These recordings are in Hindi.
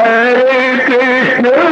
Hare Krishna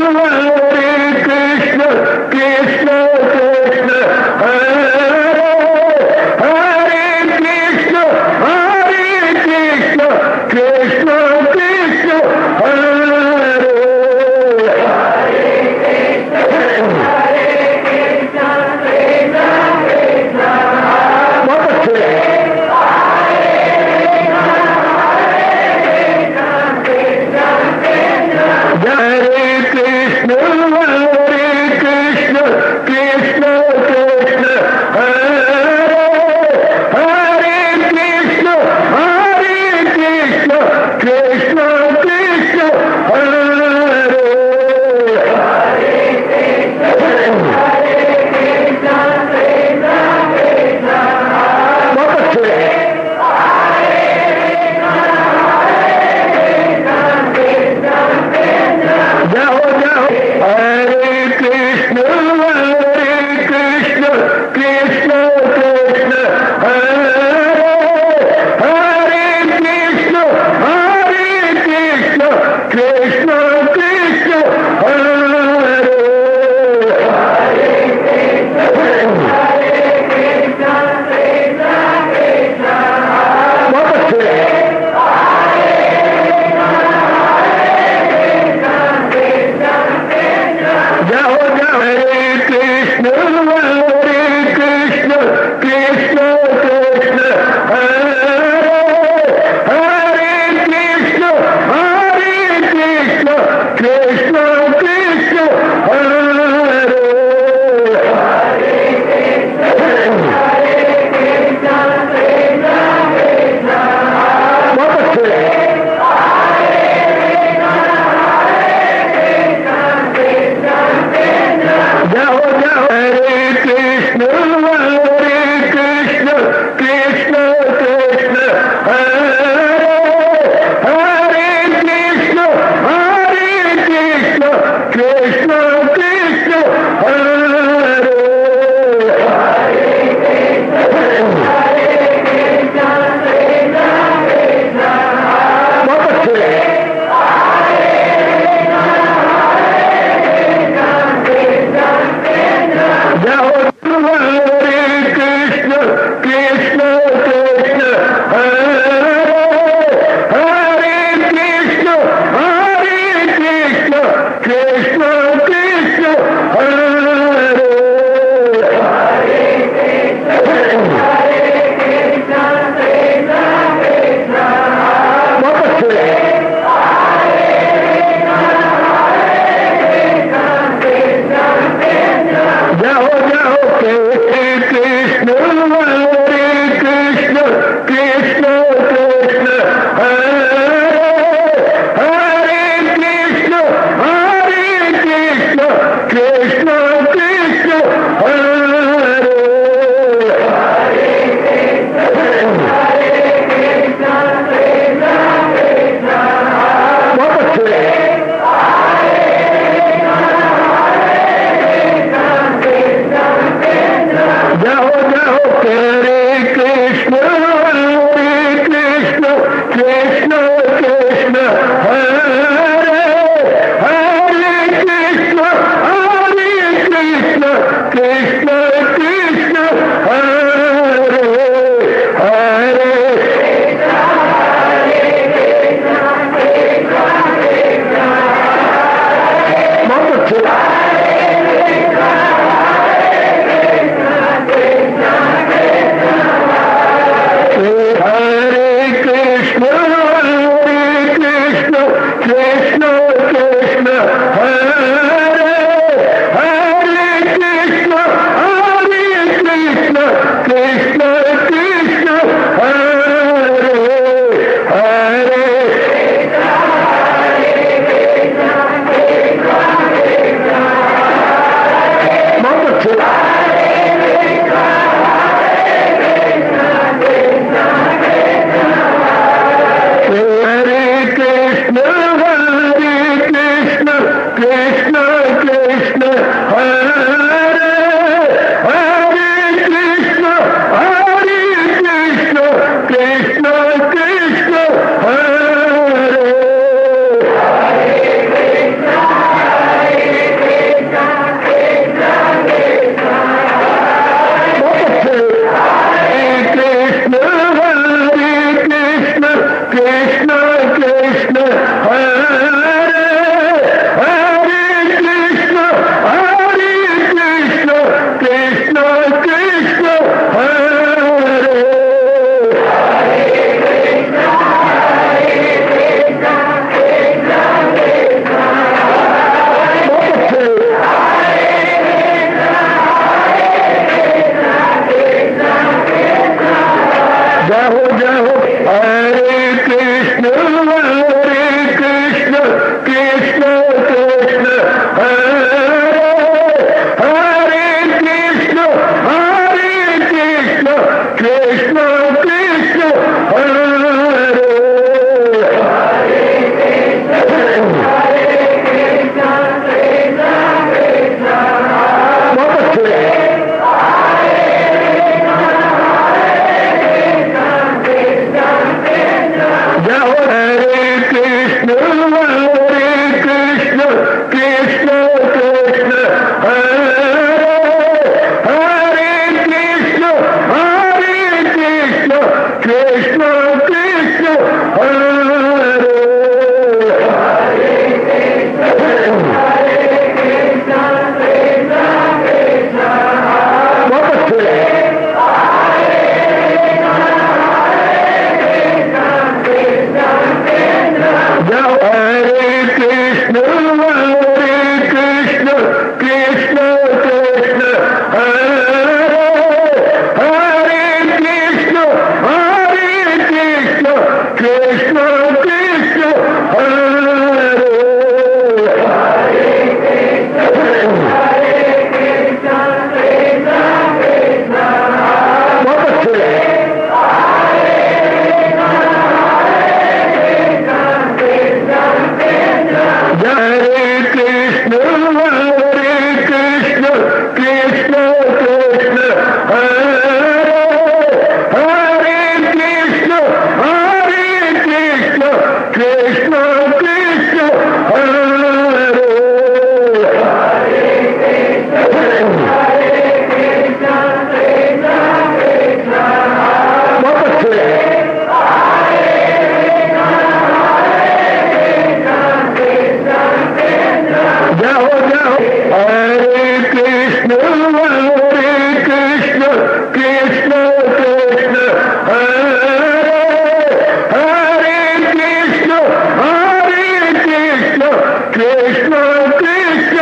कृष्ण कृष्ण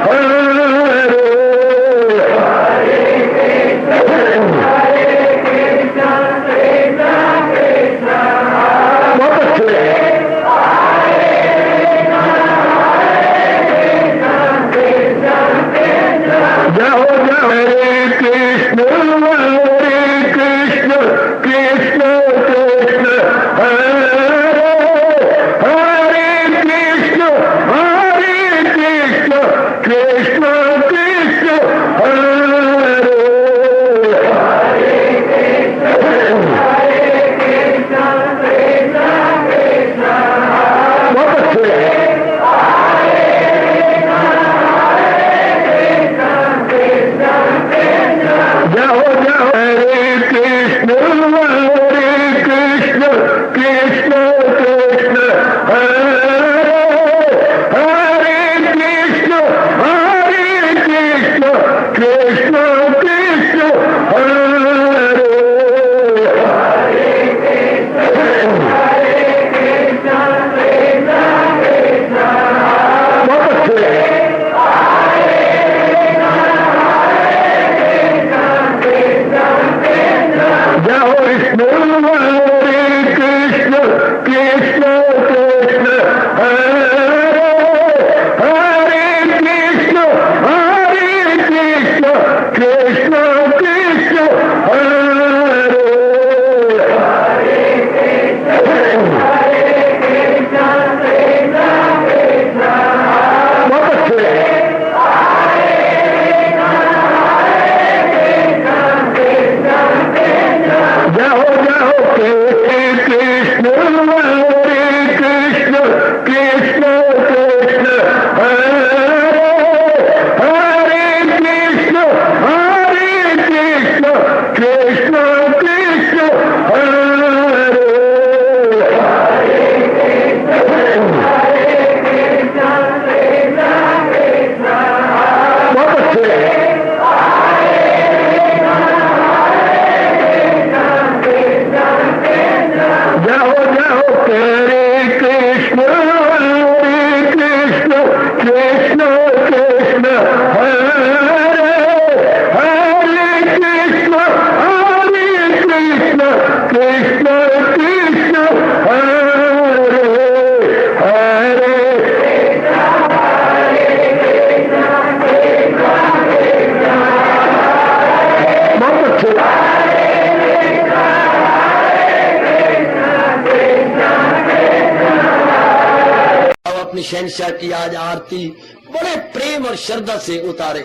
हरे शहंशाह की आज आरती बड़े प्रेम और श्रद्धा से उतारे।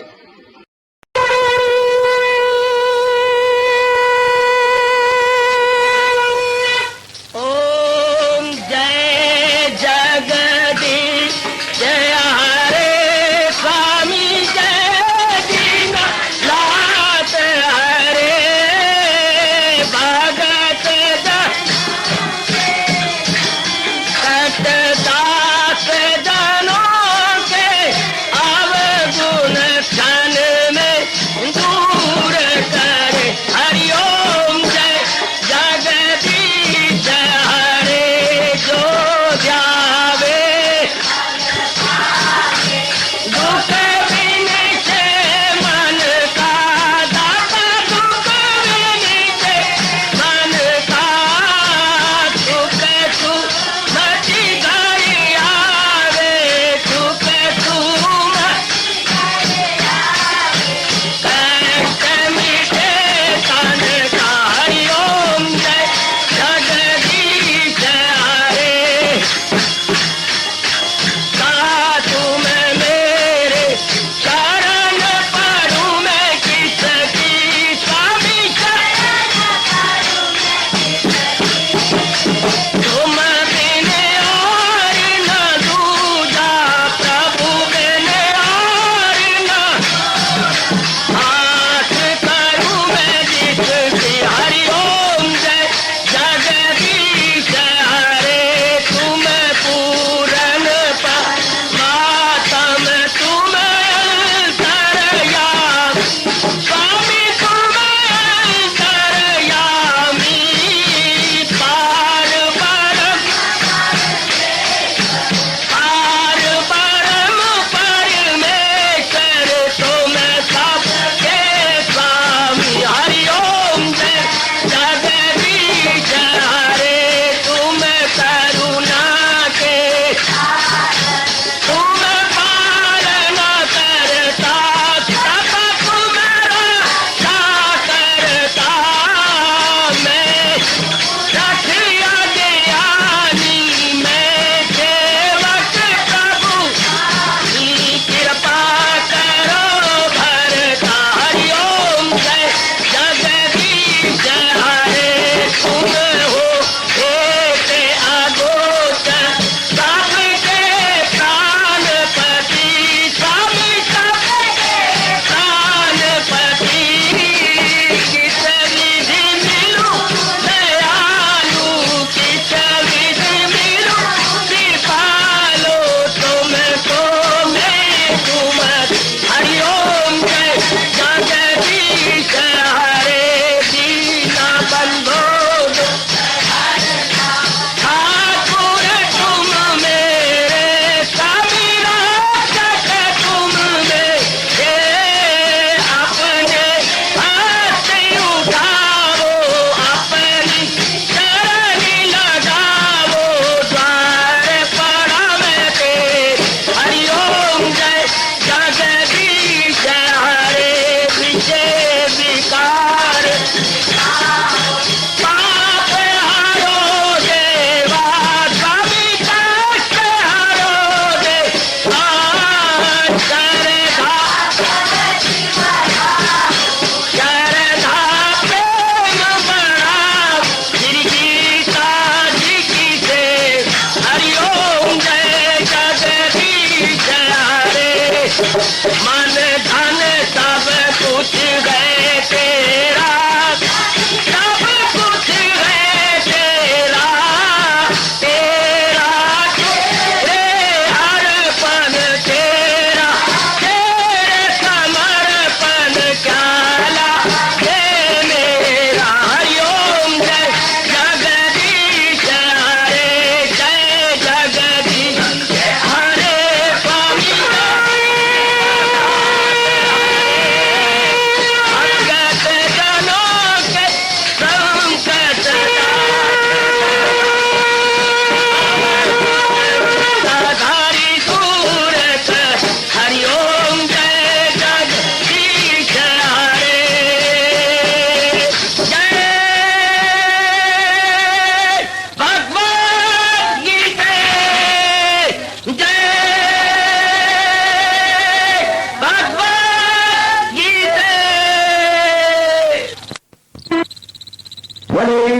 ओम जय जगदीश जय हरे स्वामी जय दीनानाथ हरे भगत दास जनों के अवगुण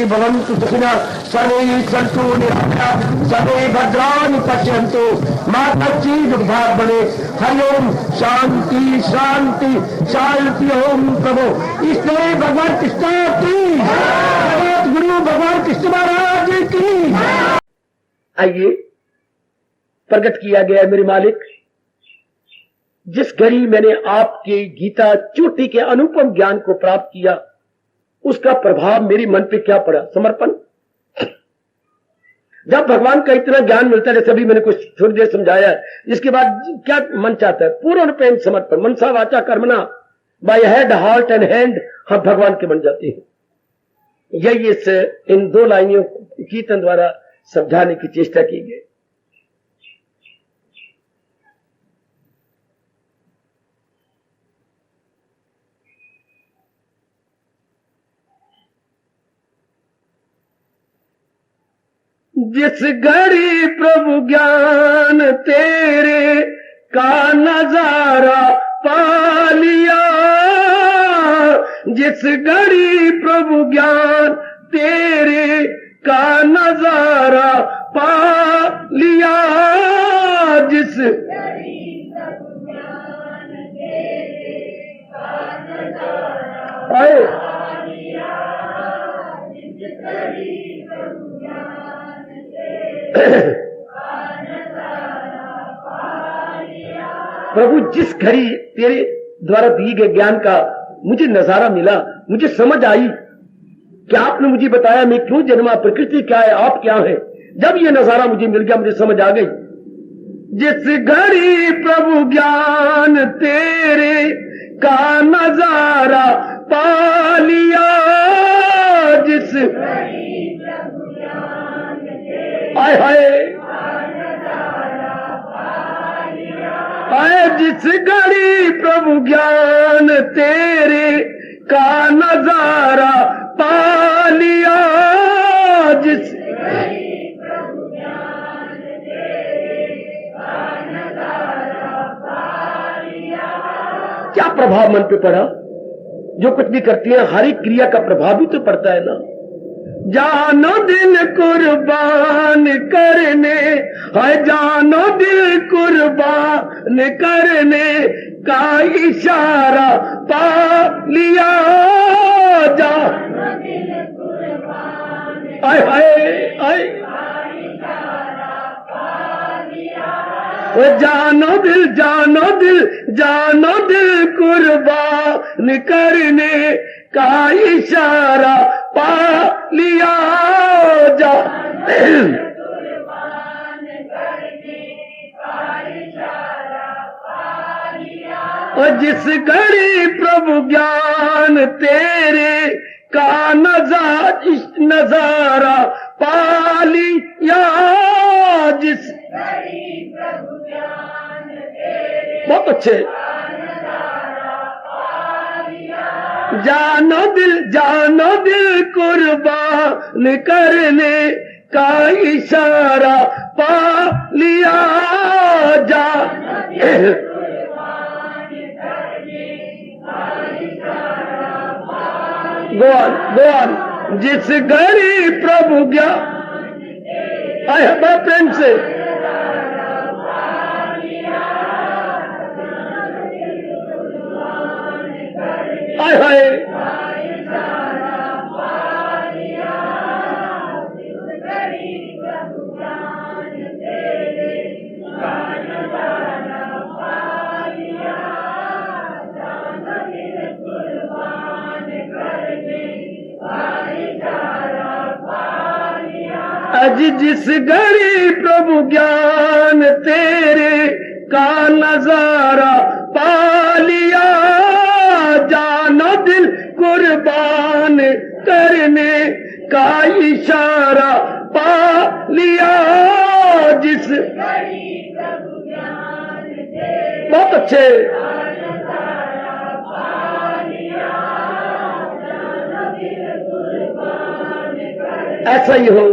भवन्तु सुखिनः सर्वे सन्तु निरामयाः सर्वे भद्राणि पश्यन्तु मा कश्चित् दुर्भाग् भवेत्। हरि ओम शांति शांति शांति। ओम प्रभु इसलिए भगवान कृष्ण की जगत गुरु भगवान कृष्ण महाराज की। आइए, प्रकट किया गया है मेरे मालिक, जिस घड़ी मैंने आपके गीता चोटी के अनुपम ज्ञान को प्राप्त किया, उसका प्रभाव मेरे मन पे क्या पड़ा। समर्पण। जब भगवान का इतना ज्ञान मिलता है, जैसे अभी मैंने कुछ थोड़ी देर समझाया, इसके बाद क्या मन चाहता है, पूर्ण रूपेण समर्पण। मनसा वाचा कर्मणा, bye head heart and hand हम भगवान के बन जाते हैं। यही इस इन दो लाइनों कीर्तन द्वारा समझाने की चेष्टा की गई। जिस घड़ी प्रभु ज्ञान तेरे का नजारा पा लिया, जिस घड़ी प्रभु ज्ञान तेरे का नजारा पा लिया, जिस आए प्रभु, जिस घड़ी तेरे द्वारा दिए गए ज्ञान का मुझे नजारा मिला, मुझे समझ आई कि आपने मुझे बताया मैं क्यों जन्मा, प्रकृति क्या है, आप क्या है। जब ये नजारा मुझे मिल गया, मुझे समझ आ गई। जिस घड़ी प्रभु ज्ञान तेरे का नजारा पा लिया, जिस हाय हाय आए, जिस घड़ी प्रभु ज्ञान तेरे का नजारा पा लिया, जिस क्या प्रभाव मन पे पड़ा। जो कुछ भी करती है, हर एक क्रिया का प्रभाव भी तो पड़ता है ना। जानो दिल कुर्बान करने है, जानो दिल कुर्बान करने का इशारा पा लिया, जा आए आए आए जानो दिल जानो दिल जानो दिल कुर्बान करने का इशारा पा लिया, जा और जिस घड़ी प्रभु ज्ञान तेरे का नजारा पा लिया, जिस बहुत अच्छे जानो दिल कुर्बान करने का इशारा पा लिया, जा गोवान जिस घड़ी प्रभु ज्ञान आया बड़ा प्रेम से हाय हाय आज जिस घड़ी प्रभु ज्ञान तेरे का नजारा पा लिया, जानो दिल कुर्बान करने का इशारा पा लिया, जिस बहुत अच्छे ऐसा ही हो।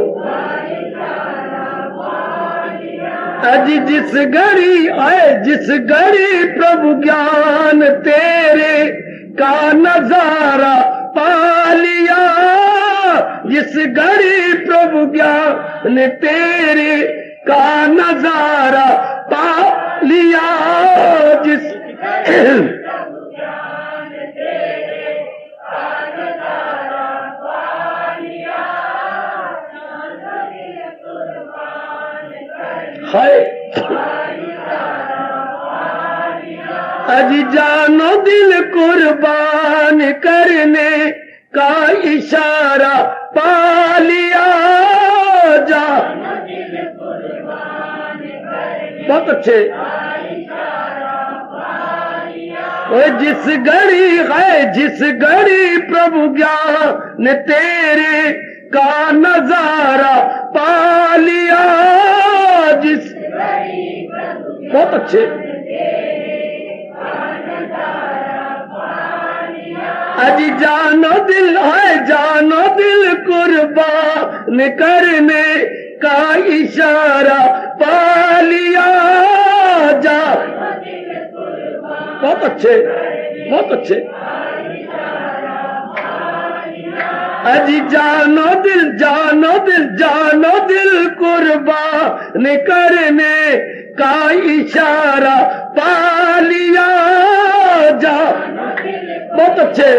आज जिस घड़ी आए जिस घड़ी प्रभु ज्ञान तेरे का नजारा पा लिया, जिस घड़ी प्रभु ज्ञान तेरे का नजारा पा लिया, जिस हाय अज जानो दिल कुर्बान करने का इशारा पा लिया, जा बहुत अच्छे। जिस घड़ी है, जिस घड़ी प्रभु ज्ञान तेरे का नजारा पा लिया, जिस बहुत अच्छे। अज जानो दिल है, जानो दिल कुर्बान करने का इशारा पा लिया, जा बहुत अच्छे, बहुत अच्छे। अज जानो दिल, जानो दिल, जानो दिल कुर्बान करने का इशारा पा लिया, जा बहुत अच्छे।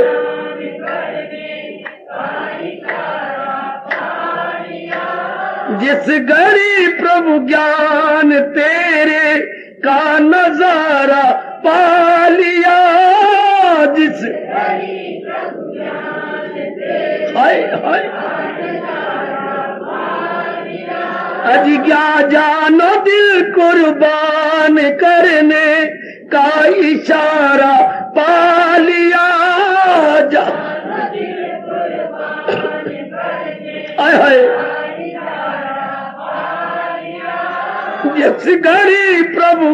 जिस घड़ी प्रभु ज्ञान तेरे का नजारा पा लिया, जिस हाय हाय अज क्या जानो दिल कुर्बान करने का इशारा पा लिया, जा हाय हाय जिस घड़ी प्रभु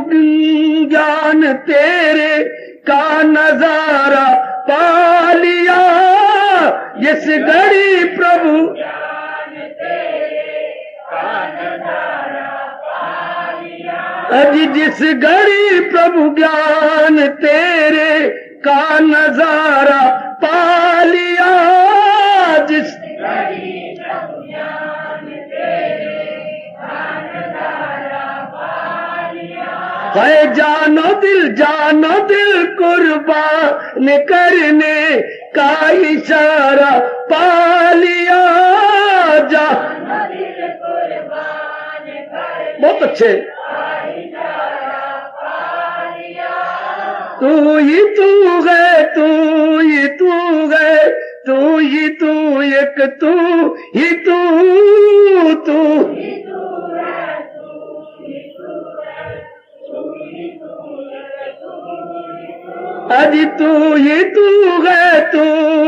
ज्ञान तेरे का नजारा पा लिया, जिस घड़ी प्रभु अज जिस घड़ी प्रभु ज्ञान तेरे का नजारा पा लिया, जिस है जानो दिल कुर्बान करने का इशारा पा लिया, जा बहुत अच्छे। तू ही तू है, तू ही तू है, तू ही तू, एक तू ही तू, तू अज तू ही तू है, तू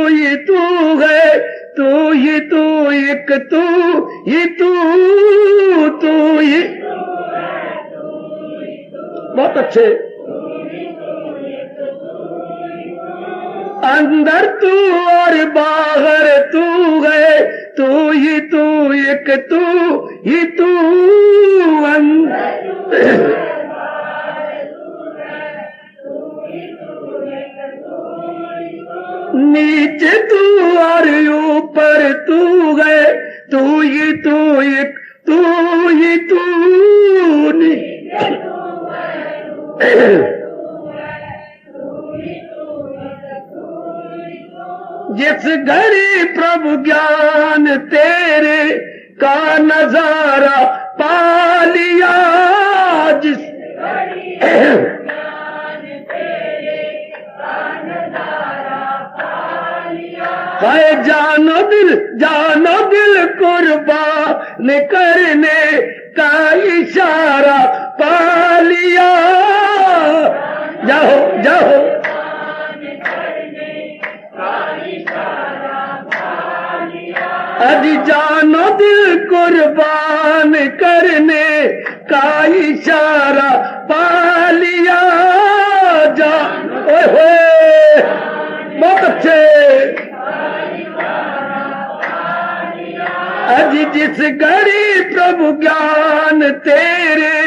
ही तू है, तू ही तू, एक तू ही तू, तू ही बहुत अच्छे। अंदर तू और बाहर तू है, तू ही तू, एक तू ही तू, नीचे तू और ऊपर तू है, तू ही तू, एक तू ही तू, जिस घड़ी प्रभु ज्ञान तेरे का नजारा पा लिया, जिस हाय जानो दिल कुर्बान करने का इशारा पा लिया, जाओ जाओ अज जानो दिल कुर्बान करने का इशारा पा लिया, जा ओए बहुत अच्छे। अज जिस घड़ी प्रभु ज्ञान तेरे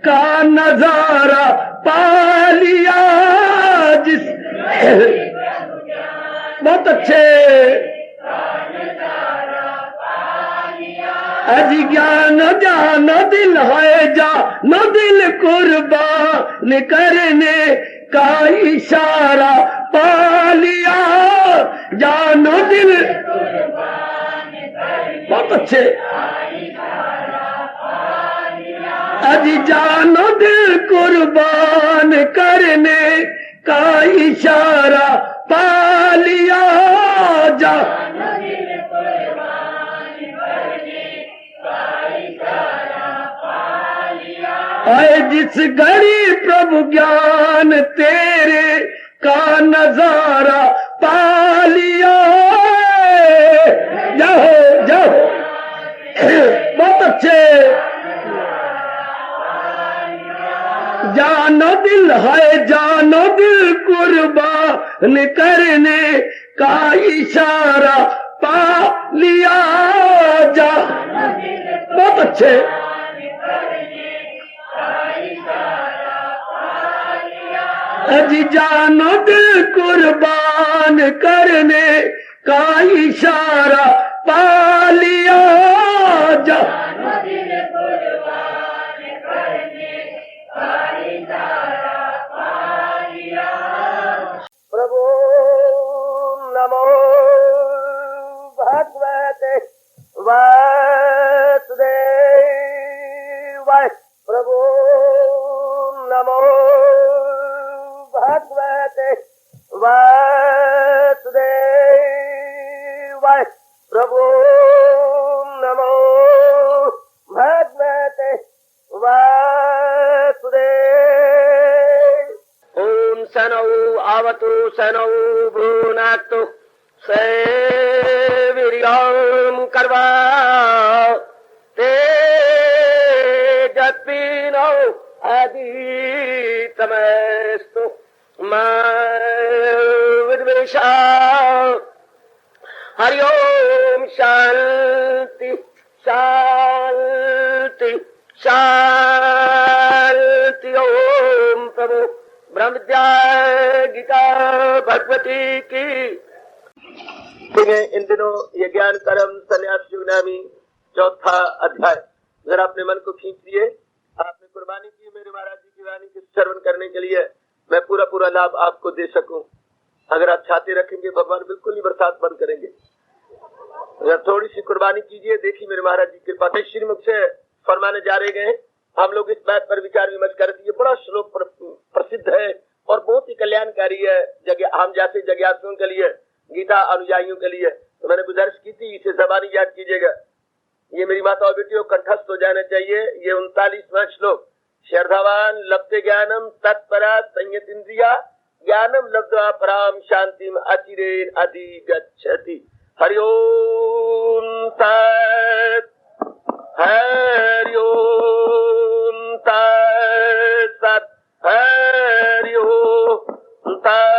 का नजारा पा लिया, जिस बहुत अच्छे। अजी ज्ञान जान दिल है जान दिल कुर्बान करने का इशारा पा लिया, जानो दिल बहुत अच्छे। अजी जानो दिल कुर्बान करने का इशारा पा लिया, जानो दिल कुर्बान करने का इशारा पा लिया। आए जिस घड़ी प्रभु ज्ञान तेरे का नजारा पा लिया, जाओ जाओ बहुत अच्छे। जानो दिल है जानो दिल कुर्बान करने का इशारा पा लिया, जा बहुत अच्छे। अजी जानो दिल कुर्बान करने का इशारा पा लिया, जा प्रभु नमो भगवते वासुदेवाय, प्रभु नमो भगवते वासुदेवाय, प्रभु नमो भगवते वासुदेवाय। ओम सनौ आवतु सनौ भुनक्तु सेवीर्यं कर्वा तेजस्विनो अधीतमस्तु मा विद्वेषा। हरि ओम शांति शांति शांति। ओम प्रभु ब्रह्म विद्या गीता भगवती की। इन दिनों ये ज्ञान कर्म संन्यास युगनामी चौथा अध्याय जरा अपने मन को खींच लिए। आपने कुर्बानी की मेरे महाराज जी की वाणी के श्रवण करने के लिए, मैं पूरा पूरा लाभ आपको दे सकूं। अगर आप छाते रखेंगे भगवान बिल्कुल नहीं बरसात बंद करेंगे। अगर थोड़ी सी कुर्बानी कीजिए, देखिए मेरे महाराज जी कृपा से श्रीमुख से फरमाने जा रहे गए। हम लोग इस बात पर विचार विमर्श कर दिए। बड़ा श्लोक प्रसिद्ध है और बहुत ही कल्याणकारी है हम जैसे जज्ञासुओं के लिए, गीता अनुयायियों के लिए। तो मैंने गुजारिश की थी इसे जबानी याद कीजिएगा। ये मेरी माता और बेटियों कंठस्थ हो जाना चाहिए। ये 39वां श्लोक। श्रद्धावान लभते ज्ञानम तत्परा संयतीन्द्रिया ज्ञानम लब्ध्वा पराम शांतिम अचिरेण अधिगच्छति। हरि ओम तत् हरि ओम तत् हरि ओम तत्।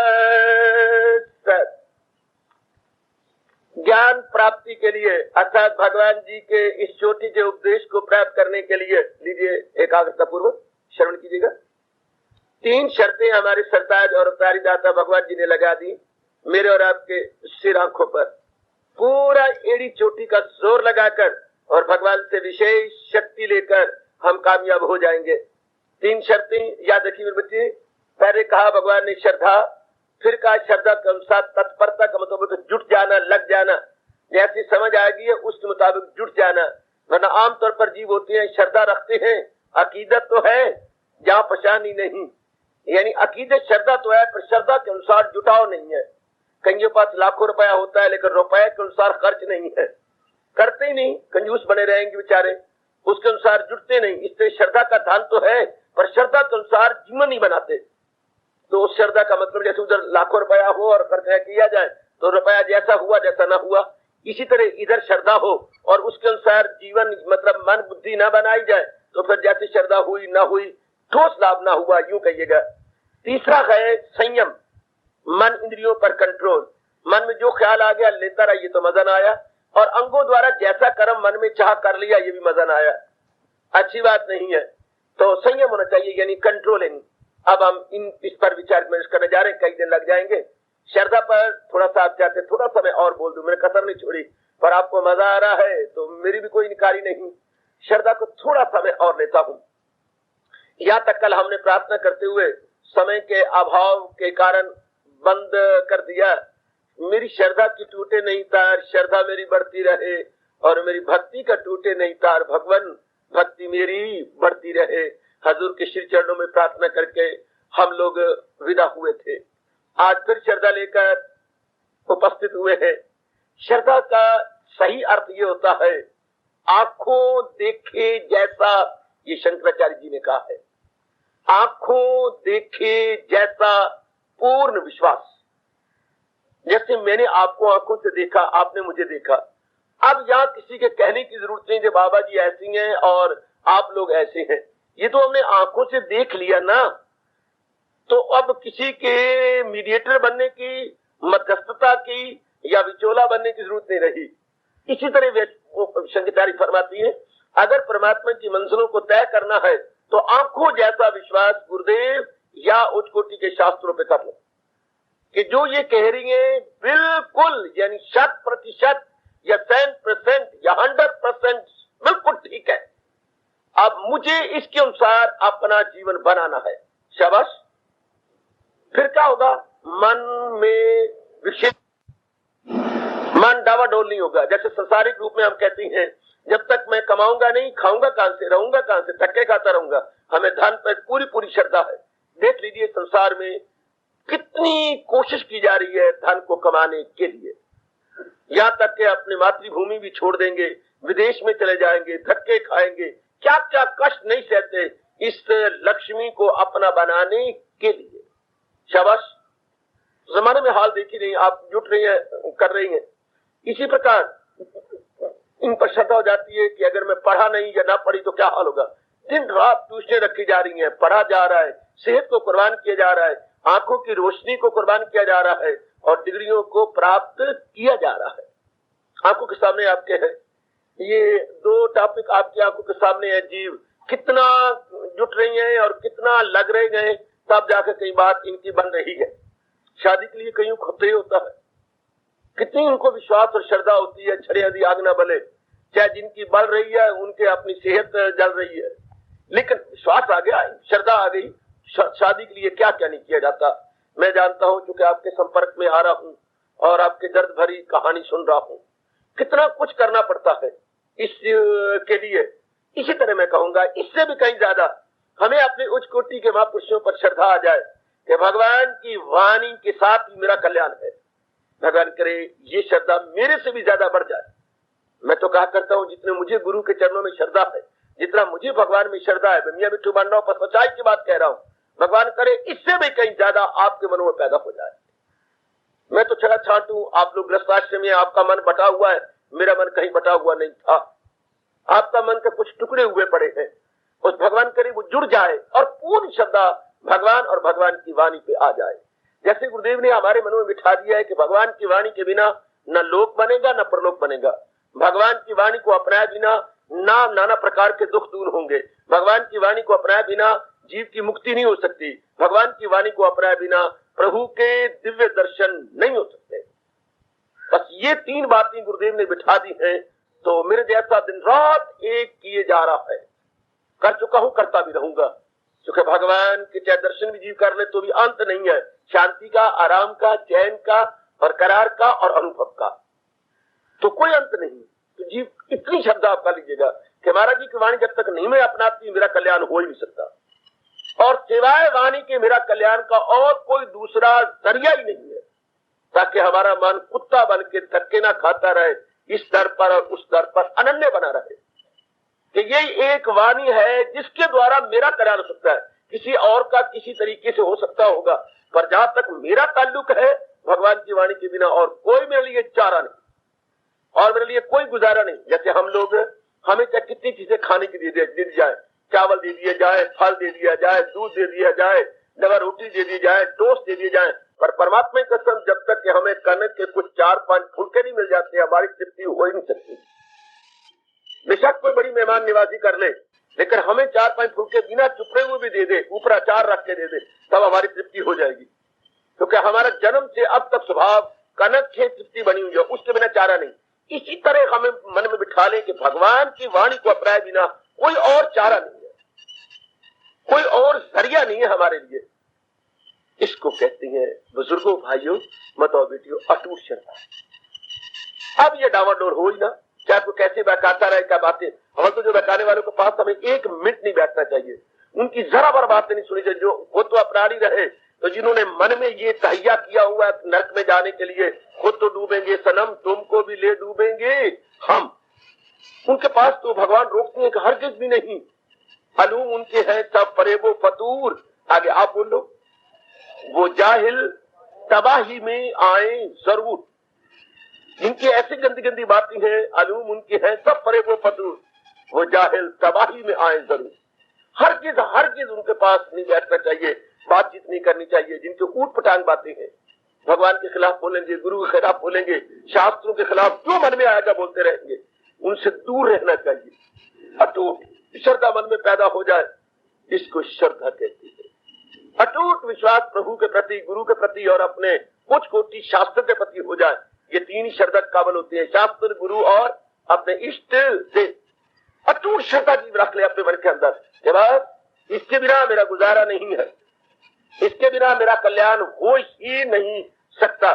ज्ञान प्राप्ति के लिए अर्थात भगवान जी के इस चोटी के उपदेश को प्राप्त करने के लिए, लीजिए एकाग्रता पूर्वक श्रवण कीजिएगा। 3 शर्तें हमारे सरताज और अवतारी दाता भगवान जी ने लगा दी मेरे और आपके सिर आंखों पर। पूरा एड़ी चोटी का जोर लगाकर और भगवान से विशेष शक्ति लेकर हम कामयाब हो जाएंगे। 3 शर्तें याद रखिए मेरे बच्चे। पहले कहा भगवान ने श्रद्धा, फिर कहा श्रद्धा के अनुसार तत्परता का मतलब तो जुट जाना, लग जाना, जैसी समझ आएगी उसके मुताबिक जुट जाना। वरना आमतौर पर जीव होते हैं श्रद्धा रखते हैं, अकीदत तो है जहाँ पहचानी नहीं। यानी अकीदत श्रद्धा तो है पर श्रद्धा के अनुसार जुटाव नहीं है। कईयों के पास लाखों रुपया होता है लेकिन रुपये के अनुसार खर्च नहीं है, करते ही नहीं, कंजूस बने रहेंगे बेचारे, उसके अनुसार जुटते नहीं। इसलिए श्रद्धा का दान तो है पर श्रद्धा के अनुसार जीवन नहीं बनाते। तो उस श्रद्धा का मतलब जैसे उधर लाखों रुपया हो और खर्च किया जाए तो रुपया जैसा हुआ जैसा ना हुआ, इसी तरह इधर श्रद्धा हो और उसके अनुसार जीवन मतलब मन बुद्धि ना बनाई जाए तो फिर जैसी श्रद्धा हुई ना हुई, ठोस लाभ ना हुआ, यूं कहिएगा। तीसरा है संयम, मन इंद्रियों पर कंट्रोल। मन में जो ख्याल आ गया लेता रहा, ये तो मजा ना आया। और अंगों द्वारा जैसा कर्म मन में चाह कर लिया, ये भी मजा ना आया, अच्छी बात नहीं है। तो संयम होना चाहिए यानी कंट्रोलिंग। अब हम इस पर विचार विमर्श करने जा रहे हैं, कई दिन लग जाएंगे। श्रद्धा पर थोड़ा सा आप चाहते थोड़ा सा मैं और बोल दूं, मैंने कसर नहीं छोड़ी। पर आपको मजा आ रहा है तो मेरी भी कोई इनकारी नहीं। श्रद्धा को थोड़ा सा मैं और लेता हूं। यहाँ तक कल हमने प्रार्थना करते हुए समय के अभाव के कारण बंद कर दिया। मेरी श्रद्धा की टूटे नहीं तार, श्रद्धा मेरी बढ़ती रहे, और मेरी भक्ति का टूटे नहीं तार, भगवान भक्ति मेरी बढ़ती रहे। हजूर के श्री चरणों में प्रार्थना करके हम लोग विदा हुए थे। आज फिर श्रद्धा लेकर उपस्थित हुए हैं। श्रद्धा का सही अर्थ ये होता है, आंखों देखे जैसा, ये शंकराचार्य जी ने कहा है, आंखों देखे जैसा पूर्ण विश्वास। जैसे मैंने आपको आंखों से देखा, आपने मुझे देखा। अब यहाँ किसी के कहने की जरूरत नहीं कि बाबा जी ऐसी हैं और आप लोग ऐसे हैं, ये तो हमने आंखों से देख लिया ना। तो अब किसी के मीडिएटर बनने की, मध्यस्थता की या विचोला बनने की जरूरत नहीं रही। इसी तरह शंकराचार्य फरमाती है, अगर परमात्मा की मंजिलों को तय करना है तो आंखों जैसा विश्वास गुरुदेव या उच्च कोटि के शास्त्रों पे कर लो कि जो ये कह रही है बिल्कुल, यानी 100% या 10% या 100% बिल्कुल ठीक है। अब मुझे इसके अनुसार अपना जीवन बनाना है। शाबाश। फिर क्या होगा? मन में विक्षेप, मन डावाडोल नहीं होगा। जैसे संसारिक रूप में हम कहते हैं, जब तक मैं कमाऊंगा नहीं, खाऊंगा कहां से, रहूंगा कहां से, धक्के खाता रहूंगा। हमें धन पर पूरी श्रद्धा है। देख लीजिए संसार में कितनी कोशिश की जा रही है धन को कमाने के लिए। यहाँ तक कि अपनी मातृभूमि भी छोड़ देंगे, विदेश में चले जाएंगे, धक्के खाएंगे, क्या क्या कष्ट नहीं सहते इस लक्ष्मी को अपना बनाने के लिए। शाबाश। जमाने में हाल देखी नहीं, आप जुट रही है, कर रही हैं। इसी प्रकार इन पर श्रद्धा हो जाती है कि अगर मैं पढ़ा नहीं या ना पढ़ी तो क्या हाल होगा। दिन रात ट्यूशनें रखी जा रही हैं, पढ़ा जा रहा है, सेहत को कुर्बान किया जा रहा है, आंखों की रोशनी को कुर्बान किया जा रहा है और डिग्रियों को प्राप्त किया जा रहा है। आंखों के सामने आपके है, ये दो टॉपिक आपकी आंखों के सामने है। जीव कितना जुट रही है और कितना लग रहे हैं, तब जाकर कई बात इनकी बन रही है। शादी के लिए कईयों को प्रे होता है, कितनी उनको विश्वास और श्रद्धा होती है, छड़े यदि आग न बले। चाहे जिनकी बल रही है उनके अपनी सेहत जल रही है, लेकिन विश्वास आ गया, श्रद्धा आ गई। शादी के लिए क्या क्या नहीं किया जाता। मैं जानता हूं, क्योंकि आपके संपर्क में आ रहा हूं और आपके दर्द भरी कहानी सुन रहा हूं, कितना कुछ करना पड़ता है इस के लिए। इसी तरह मैं कहूंगा, इससे भी कहीं ज्यादा हमें अपने उच्च कोटि के महापुरुषों पर श्रद्धा आ जाए कि भगवान की वाणी के साथ ही मेरा कल्याण है। भगवान करे ये श्रद्धा मेरे से भी ज्यादा बढ़ जाए। मैं तो कहा करता हूँ, जितने मुझे गुरु के चरणों में श्रद्धा है, जितना मुझे भगवान में श्रद्धा है, मैं मियां मिट्टू बांडा पर सच्चाई की बात कह रहा हूँ, भगवान करे इससे भी कहीं ज्यादा आपके मनों में पैदा हो जाए। मैं तो छड़ा छाट हूं, आप लोग गृहस्थाश्रम में, आपका मन बटा हुआ है, मेरा मन कहीं बटा हुआ नहीं था। आपका मन के कुछ टुकड़े हुए पड़े हैं, उस भगवान करे वो जुड़ जाए और पूर्ण श्रद्धा भगवान और भगवान की वाणी पे आ जाए। जैसे गुरुदेव ने हमारे मनों में बिठा दिया है कि भगवान की वाणी के बिना न लोक बनेगा न परलोक बनेगा। भगवान की वाणी को अपनाए बिना नाना प्रकार के दुख दूर होंगे। भगवान की वाणी को अपनाए बिना जीव की मुक्ति नहीं हो सकती। भगवान की वाणी को अपनाए बिना प्रभु के दिव्य दर्शन नहीं हो सकते। बस ये तीन बातें गुरुदेव ने बिठा दी हैं, तो मेरे जैसा दिन रात एक किए जा रहा है, कर चुका हूं, करता भी रहूंगा। क्योंकि भगवान के चाहे दर्शन भी जीव कर ले तो भी अंत नहीं है, शांति का, आराम का, चैन का, बरकरार का और अनुभव का, तो कोई अंत नहीं। तो जीव इतनी श्रद्धा आप कर लीजिएगा कि महाराज जी की वाणी जब तक नहीं मैं अपनाती, मेरा कल्याण हो ही नहीं सकता। और सिवाय वाणी के मेरा कल्याण का और कोई दूसरा जरिया ही नहीं है, ताकि हमारा मन कुत्ता बन के धक्के ना खाता रहे, इस दर पर और उस दर पर अनन्य बना रहे कि यही एक वाणी है जिसके द्वारा मेरा कल्याण हो सकता है। किसी और का किसी तरीके से हो सकता होगा, पर जहां तक मेरा ताल्लुक है भगवान की वाणी के बिना और कोई मेरे लिए चारा नहीं और मेरे लिए कोई गुजारा नहीं। जैसे हम लोग, हमें चाहे कितनी चीजें खाने की दे दी जाए, चावल दे दिया जाए, फल दे दिया जाए, दूध दे दिया जाए, डबा रोटी दे दी जाए, टोस्ट दे दिए जाए, पर परमात्मा की कसम जब तक कि हमें कनक के कुछ 4-5 फुलके नहीं मिल जाते, हमारी तृप्ति हो ही नहीं सकती। बेशक कोई बड़ी मेहमान निवासी कर ले, लेकिन हमें 4-5 फुलके बिना चुपड़े हुए भी दे दे, ऊपर अचार रख के दे दे, तब हमारी तृप्ति हो जाएगी। क्योंकि हमारा जन्म से अब तक स्वभाव कनक से तृप्ति बनी हुई है, उसके बिना चारा नहीं। इसी तरह हमें मन में बिठा लें कि भगवान की वाणी को अपनाए बिना कोई और चारा नहीं है, कोई और जरिया नहीं है हमारे लिए। इसको कहते हैं बुजुर्गों, भाइयों, मतों, बेटियों, अटूट श्रद्धा। अब ये डावाडोल हो ही ना, चाहे आपको कैसे बहकाता रहे, क्या बातें। हम तो जो बहकाने वालों के पास हमें 1 मिनट नहीं बैठना चाहिए, उनकी जरा बार बातें नहीं सुनी चाहिए। जो खुद तो अपराधी रहे, तो जिन्होंने मन में ये तहिया किया हुआ है नरक में जाने के लिए, खुद तो डूबेंगे सनम, तुमको भी ले डूबेंगे हम, उनके पास तो भगवान रोकते हैं कि हरगिज भी नहीं। अलूम उनके हैं सब फरेबो फतूर। आगे आप बोलो, वो जाहिल तबाही में आए जरूर। इनकी ऐसी गंदी गंदी बातें हैं, अलूम उनके हैं सब फरेबो फतूर, वो जाहिल तबाही में आए जरूर। हर चीज उनके पास नहीं बैठना चाहिए, बातचीत नहीं करनी चाहिए। जिनके ऊट पटांग बातें हैं, भगवान के खिलाफ बोलेंगे, गुरु के खिलाफ बोलेंगे, शास्त्रों के खिलाफ जो मन में आएगा बोलते रहेंगे, उनसे दूर रहना चाहिए। अटूट श्रद्धा मन में पैदा हो जाए, इसको श्रद्धा कहती है। अटूट विश्वास प्रभु के प्रति, गुरु के प्रति और अपने कुछ कोटि शास्त्र के प्रति हो जाए। ये 3 श्रद्धा काबल होती है, शास्त्र, गुरु और अपने इष्ट से। अटूट श्रद्धा जीव रख ले अपने मन के अंदर, इसके बिना मेरा गुजारा नहीं है, इसके बिना मेरा कल्याण हो ही नहीं सकता,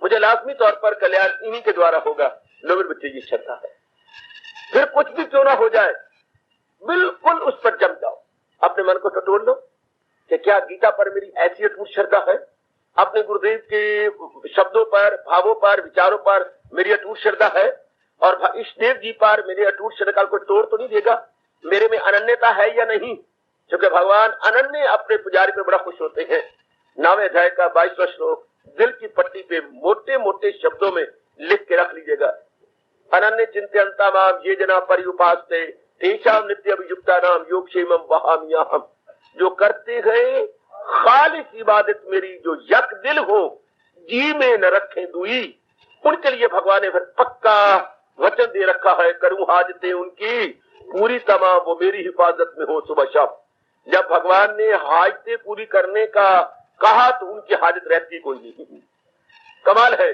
मुझे लाजमी तौर पर कल्याण इन्हीं के द्वारा होगा। लोग बच्चे ये श्रद्धा है। फिर कुछ भी क्यों ना हो जाए, बिल्कुल उस पर जम जाओ, अपने मन को टटोल लो कि क्या गीता पर मेरी ऐसी अटूट श्रद्धा है, अपने गुरुदेव के शब्दों पर, भावों पर, विचारों पर मेरी अटूट श्रद्धा है, और इष्टदेव जी पर मेरी अटूट श्रद्धा को तोड़ तो नहीं देगा, मेरे में अनन्यता है या नहीं। क्योंकि भगवान अनन्य अपने पुजारी पे बड़ा खुश होते हैं। 9वें अध्याय का 22वां श्लोक दिल की पट्टी पे मोटे मोटे शब्दों में लिख के रख लीजिएगा। अनन्य चिंतयन्ता माम ये जना पर्युपास्ते तेषां नित्य अभियुक्ता नाम योगक्षेमं वहाम्यहम्। जो करते गए खालिस इबादत मेरी, जो यक दिल हो, जी में न रखे दुई, उनके लिए भगवान ने फिर पक्का वचन दे रखा है, करूं हाजते उनकी पूरी तमाम, वो मेरी हिफाजत में हो सुबह शाम। जब भगवान ने हाजतें पूरी करने का कहा तो उनकी हाजत रहती कोई नहीं। कमाल है,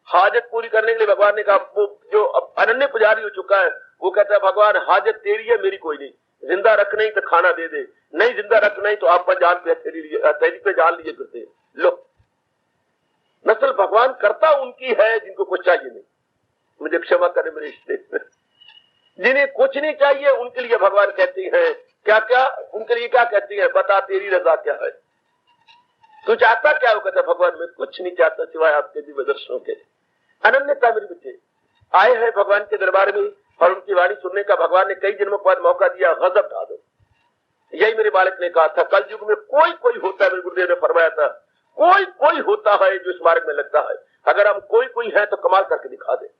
हाजत पूरी करने के लिए भगवान ने कहा। वो जो अब अनन्य पुजारी हो चुका है, वो कहता है भगवान हाजत तेरी है, मेरी कोई नहीं, जिंदा रखना ही तो खाना दे दे, नहीं जिंदा रखना ही तो आप पर जान पे तेरी पे जान लिए फिरते। लो, नस्ल भगवान करता उनकी है जिनको कुछ चाहिए नहीं। मुझे क्षमा करें मेरे रिश्ते, जिन्हें कुछ नहीं चाहिए उनके लिए भगवान कहती है क्या क्या, उनके लिए क्या कहती है, बता तेरी रजा क्या है, तू चाहता क्या हो। कहता भगवान मैं कुछ नहीं चाहता सिवाय आपके दिव्य दर्शनों के। अनन्यता मेरे बच्चे आए हैं भगवान के दरबार में, और उनकी वाणी सुनने का भगवान ने कई जन्मों के बाद मौका दिया, गजब ढा दो। यही मेरे बालक ने कहा था, कल युग में कोई होता है, मेरे गुरुदेव ने फरमाया था, कोई होता है जो इस मार्ग में लगता है। अगर हम कोई है तो कमाल करके दिखा दे।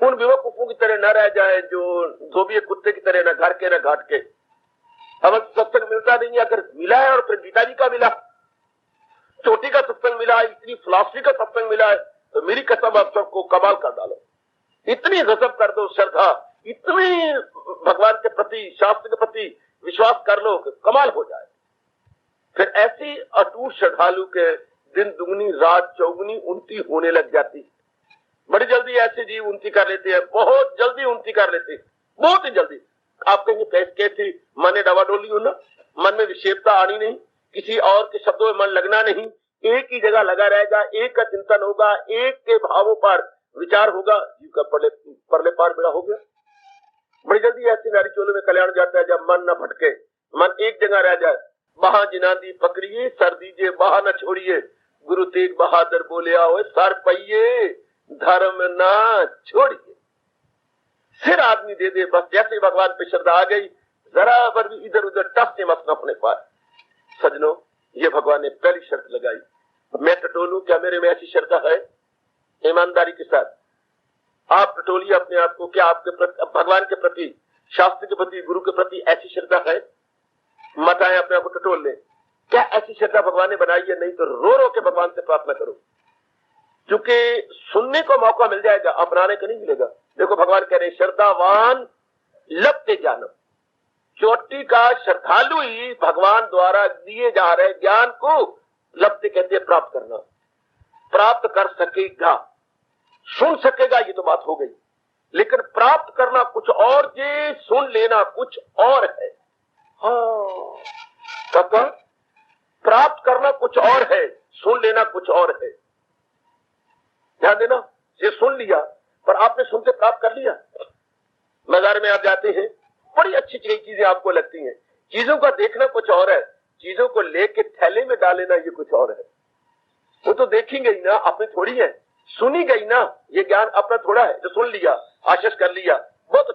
उन बेवकूफों की तरह न रह जाए जो धोबिये कुत्ते की तरह, न घर के न घाट के। अब सत्संग मिलता नहीं, अगर मिला है और फिर गीता जी का मिला, चोटी का सत्संग मिला है, इतनी फिलॉसफी का सत्संग मिला है, तो मेरी कसम आप सबको कमाल कर डालो, इतनी गजब कर दो श्रद्धा, इतनी भगवान के प्रति, शास्त्र के प्रति विश्वास कर लो कि कमाल हो जाए। फिर ऐसी अटूट श्रद्धालु के दिन दुगनी रात चौगुनी उन्नति होने लग जाती। बड़ी जल्दी ऐसे जीव उन्नति कर लेते हैं, बहुत जल्दी उन्नति कर लेते हैं, बहुत ही जल्दी। आप कहेंगे कैसे, मन ने डवाडोली हो ना, मन में विक्षेपता आनी नहीं, किसी और के शब्दों में मन लगना नहीं, एक ही जगह लगा रहेगा, एक का चिंतन होगा, एक के भावों पर विचार होगा, जीव का परले पार बेड़ा हो गया। बड़ी जल्दी ऐसी नारी चोले में कल्याण जाता है जब मन न भटके, मन एक जगह रह जाए। बहा जिनादी पकड़िए, सर दीजिए बहा न छोड़िए, गुरु तेग बहादुर बोले आओ सर पहिए, धर्म ना छोड़िए। सिर आदमी दे दे, बस जैसे भगवान पे श्रद्धा आ गई, जरा पर भी इधर उधर टस से मत अपने पास। सजनों, ये भगवान ने पहली शर्त लगाई, मैं टटोलूं, क्या मेरे में ऐसी श्रद्धा है? ईमानदारी के साथ आप टटोलिए अपने आप को, क्या आपके प्रति, भगवान के प्रति, शास्त्र के प्रति, गुरु के प्रति ऐसी श्रद्धा है? मत आए अपने आप को टटोल ले। क्या ऐसी श्रद्धा भगवान ने बनाई है? नहीं तो रो रो के भगवान से प्रार्थना करो, क्योंकि सुनने को मौका मिल जाएगा, अपनाने को नहीं मिलेगा। देखो भगवान कह रहे श्रद्धावान लपते जानम, चोटी का श्रद्धालु ही भगवान द्वारा दिए जा रहे ज्ञान को लपते कहते हैं प्राप्त करना, प्राप्त कर सकेगा। सुन सकेगा ये तो बात हो गई, लेकिन प्राप्त करना कुछ और, ये सुन लेना कुछ और है। हाँ काका, प्राप्त करना कुछ और है, सुन लेना कुछ और है। ध्यान देना, ये सुन लिया पर आपने सुन के प्राप्त कर लिया। बाजार में आप जाते हैं, बड़ी अच्छी चीजें आपको लगती हैं, चीजों का देखना कुछ और है, चीजों को लेके थैले में डालेना ये कुछ और है। वो तो देखी गई ना, अपनी थोड़ी है, सुनी गई ना, ये ज्ञान अपना थोड़ा है जो सुन लिया, आशीष कर लिया, बहुत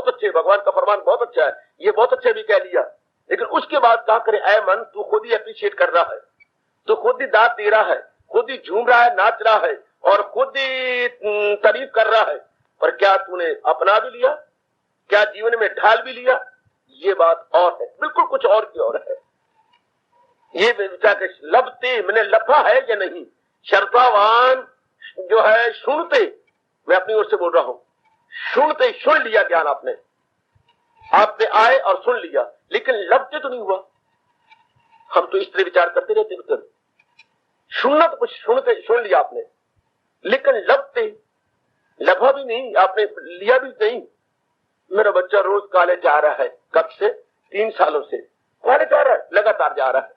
अच्छे, भगवान का फरमान बहुत अच्छा है, ये बहुत अच्छे भी कह लिया, लेकिन उसके बाद क्या करे, ऐ मन तू खुद ही अप्रिशिएट कर रहा है, तू खुद ही दाद दे रहा है, खुद ही झूम रहा है, नाच रहा है और खुद ही तारीफ कर रहा है, पर क्या तूने अपना भी लिया, क्या जीवन में ढाल भी लिया? ये बात और है, बिल्कुल कुछ और की और है। ये विचार के लभते मैंने लफा है या नहीं, श्रद्धावान जो है सुनते, मैं अपनी ओर से बोल रहा हूं, सुनते सुन लिया ज्ञान आपने आपने आए और सुन लिया, लेकिन लभते तो नहीं हुआ। हम तो इस तरह विचार करते रहते हैं, सुनना तो कुछ सुनते सुन लिया आपने, लेकिन लभते लभा भी नहीं, आपने लिया भी नहीं। मेरा बच्चा रोज कॉलेज जा रहा है, कब से? 3 सालों से कॉलेज जा रहा है, लगातार जा रहा है,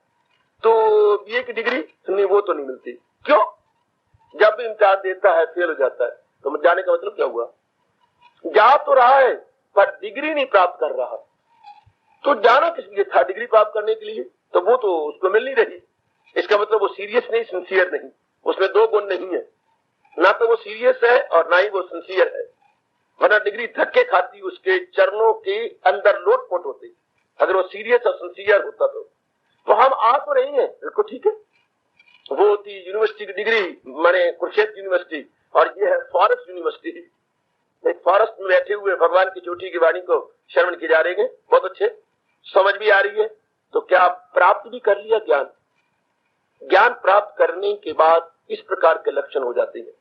तो बीए की डिग्री नहीं, वो तो नहीं मिलती। क्यों? जब भी इम्तिहान देता है फेल हो जाता है, तो जाने का मतलब क्या हुआ? जा तो रहा है पर डिग्री नहीं प्राप्त कर रहा, तो जाना किस लिए था? डिग्री प्राप्त करने के लिए, तो वो तो उसको मिल नहीं रही। इसका मतलब वो सीरियस नहीं, सिंसियर नहीं, उसमें 2 गुण नहीं है, ना तो वो सीरियस है और ना ही वो सिंसियर है, वरना डिग्री धक्के खाती, उसके चरणों के अंदर लोटपोट होती अगर वो सीरियस और सिंसियर होता। तो हम आ तो रही हैं, बिल्कुल ठीक है, वो होती यूनिवर्सिटी की डिग्री, माने कुरुक्षेत्र यूनिवर्सिटी, और ये है फॉरेस्ट यूनिवर्सिटी। एक फॉरेस्ट में बैठे हुए भगवान की चोटी की वाणी को श्रवण किए जा रहे हैं, बहुत अच्छे, समझ भी आ रही है। तो क्या प्राप्त भी कर लिया ज्ञान? ज्ञान प्राप्त करने के बाद इस प्रकार के लक्षण हो जाते हैं।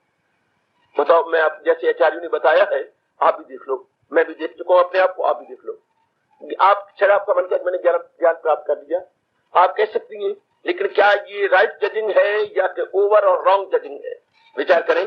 बताओ, मैं आप जैसे आचार्यों ने बताया है, आप भी देख लो, मैं भी देख चुका हूं अपने आप को, आप भी देख लो। आप शराब का मन किया, मैंने ज्ञान प्राप्त कर लिया, आप कह सकती हैं, लेकिन क्या ये राइट जजिंग है या कि ओवर और रॉन्ग जजिंग है? विचार करें।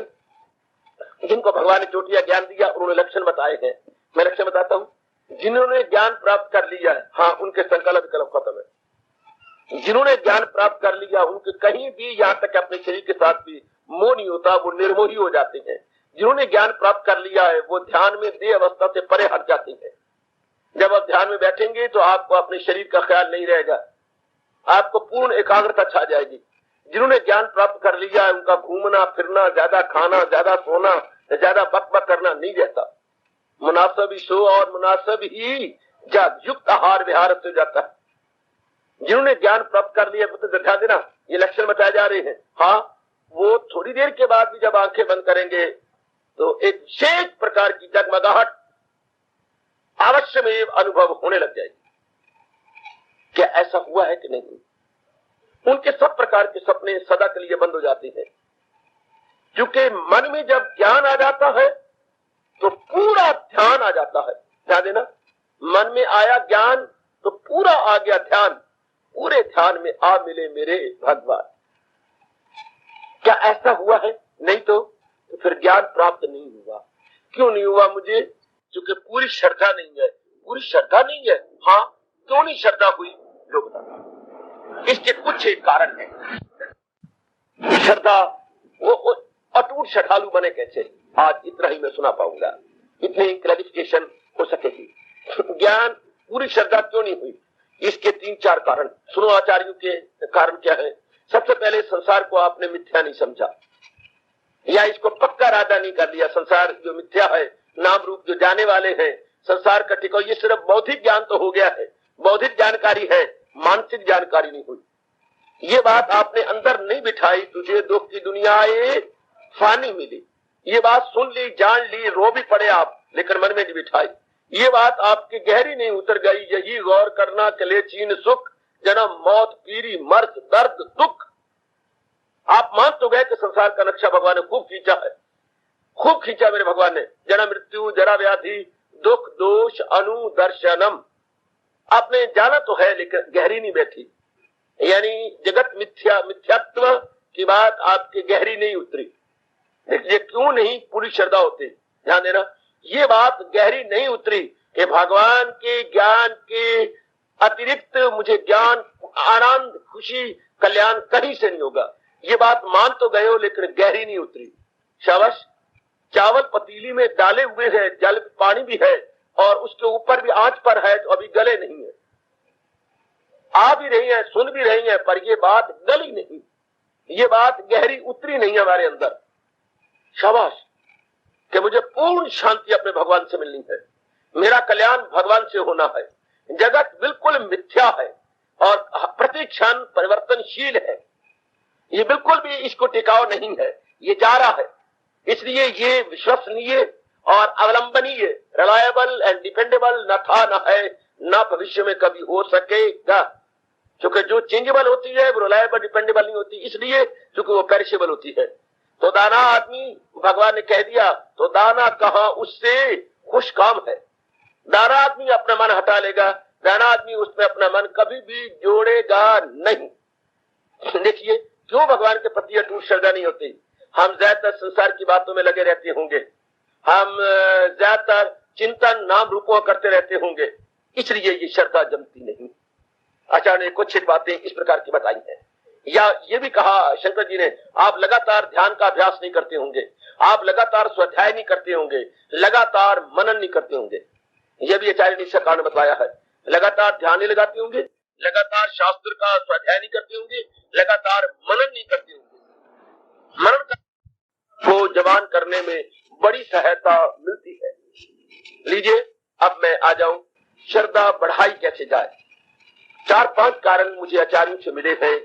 जिनको भगवान ने चोटिया ज्ञान दिया उन्होंने लक्षण बताए हैं, मैं लक्षण बताता हूं। जिन्होंने ज्ञान प्राप्त कर लिया है, हाँ, उनके संकल्प विकल्प खत्म है। जिन्होंने ज्ञान प्राप्त कर लिया उनके कहीं भी, यहां तक अपने शरीर के साथ भी मोह नहीं होता, वो निर्मोही हो जाते हैं। जिन्होंने ज्ञान प्राप्त कर लिया है वो ध्यान में देह अवस्था से परे हट जाते हैं। जब आप ध्यान में बैठेंगे तो आपको अपने शरीर का ख्याल नहीं रहेगा, आपको पूर्ण एकाग्रता छा जाएगी। जिन्होंने ज्ञान प्राप्त कर लिया है उनका घूमना फिरना, ज्यादा खाना, ज्यादा सोना, ज्यादा बकबक करना नहीं रहता। मुनासिब ही सो और मुनासिब ही जग, युक्त आहार विहार से जाता है। जिन्होंने ज्ञान प्राप्त कर लिया, तो ध्यान देना, ये लक्षण बताए जा रहे हैं। हाँ, वो थोड़ी देर के बाद भी जब आंखें बंद करेंगे तो एक विशेष प्रकार की जगमगाहट अवश्य में अनुभव होने लग जाएगी। क्या ऐसा हुआ है कि नहीं? उनके सब प्रकार के सपने सदा के लिए बंद हो जाते हैं, क्योंकि मन में जब ज्ञान आ जाता है तो पूरा ध्यान आ जाता है। ध्यान देना, मन में आया ज्ञान तो पूरा आ गया ध्यान, पूरे ध्यान में आ मिले मेरे भगवान। क्या ऐसा हुआ है? नहीं तो फिर ज्ञान प्राप्त नहीं हुआ। क्यों नहीं हुआ? मुझे क्योंकि पूरी श्रद्धा नहीं है। पूरी श्रद्धा नहीं है। हाँ, क्यों नहीं श्रद्धा हुई? लो बता, इसके कुछ एक कारण है। श्रद्धा वो अटूट श्रद्धालु बने कैसे? आज इतना ही मैं सुना पाऊंगा, इतनी क्लैरिफिकेशन हो सकेगी। ज्ञान पूरी श्रद्धा क्यों नहीं हुई? इसके 3-4 कारण सुनो। आचार्यों के कारण क्या है? सबसे पहले संसार को आपने मिथ्या नहीं समझा, या इसको पक्का राजा नहीं कर लिया। संसार जो मिथ्या है, नाम रूप जो जाने वाले हैं, संसार का टिकाऊ, ये सिर्फ बौद्धिक ज्ञान तो हो गया है, बौद्धिक जानकारी है, मानसिक जानकारी नहीं हुई। ये बात आपने अंदर नहीं बिठाई। तुझे दुख की दुनिया ये फानी मिली, ये बात सुन ली, जान ली, रो भी पड़े आप, लेकिन मन में नहीं बिठाई। ये बात आपकी गहरी नहीं उतर गई। यही गौर करना चले चीन सुख, जन्म मौत पीरी मर्द दर्द दुख। आप मान तो गए कि संसार का नक्शा भगवान ने खूब खींचा है, खूब खींचा मेरे भगवान ने। जन्म मृत्यु जरा व्याधि दुख दोष अनुदर्शनम, आपने जाना तो है लेकिन गहरी नहीं बैठी। यानी जगत मिथ्या, मिथ्यात्व की बात आपकी गहरी नहीं उतरी। ये क्यों नहीं पूरी श्रद्धा होती? ध्यान देना, ये बात गहरी नहीं उतरी कि भगवान के ज्ञान के अतिरिक्त मुझे ज्ञान, आनंद, खुशी, कल्याण कहीं से नहीं होगा। ये बात मान तो गए हो लेकिन गहरी नहीं उतरी। शाबाश, चावल पतीली में डाले हुए हैं, जल पानी भी है और उसके ऊपर भी आंच पर है, तो अभी गले नहीं है। आ भी रही है, सुन भी रही है, पर ये बात गली नहीं, ये बात गहरी उतरी नहीं हमारे अंदर। शाबाश, कि मुझे पूर्ण शांति अपने भगवान से मिलनी है, मेरा कल्याण भगवान से होना है। जगत बिल्कुल मिथ्या है और प्रति क्षण परिवर्तनशील है, ये बिल्कुल भी इसको टिकाव नहीं है, ये जा रहा है। इसलिए ये विश्वसनीय और अवलंबनीय, रिलायबल एंड डिपेंडेबल न था, न है, न भविष्य में कभी हो सकेगा। क्योंकि जो चेंजेबल होती है वो रिलायबल डिपेंडेबल नहीं होती, इसलिए क्योंकि वो पेरिशेबल होती है। तो दाना आदमी, भगवान ने कह दिया, तो दाना कहां, उससे खुश काम है। दाना आदमी अपना मन हटा लेगा, दाना आदमी उसमें अपना मन कभी भी जोड़ेगा नहीं। देखिए क्यों भगवान के प्रति अटूट श्रद्धा नहीं होती। हम ज्यादातर संसार की बातों में लगे रहते होंगे, हम ज्यादातर चिंतन नाम रूपों करते रहते होंगे, इसलिए ये श्रद्धा जमती नहीं। आचार्य ने कुछ बातें इस प्रकार की बताई हैं। या ये भी कहा शंकर जी ने, आप लगातार ध्यान का अभ्यास नहीं करते होंगे, आप लगातार स्वाध्याय नहीं करते होंगे, लगातार मनन नहीं करते होंगे। यह भी आचार्य ने इसका कारण बताया है। लगातार ध्यान नहीं लगाते होंगे, लगातार शास्त्र का स्वाध्याय नहीं करते होंगे, लगातार मनन नहीं करते होंगे। मनन को जवान करने में बड़ी सहायता मिलती है। लीजिए अब मैं आ जाऊं, श्रद्धा बढ़ाई कैसे जाए। 4-5 कारण मुझे आचार्यों से मिले हैं,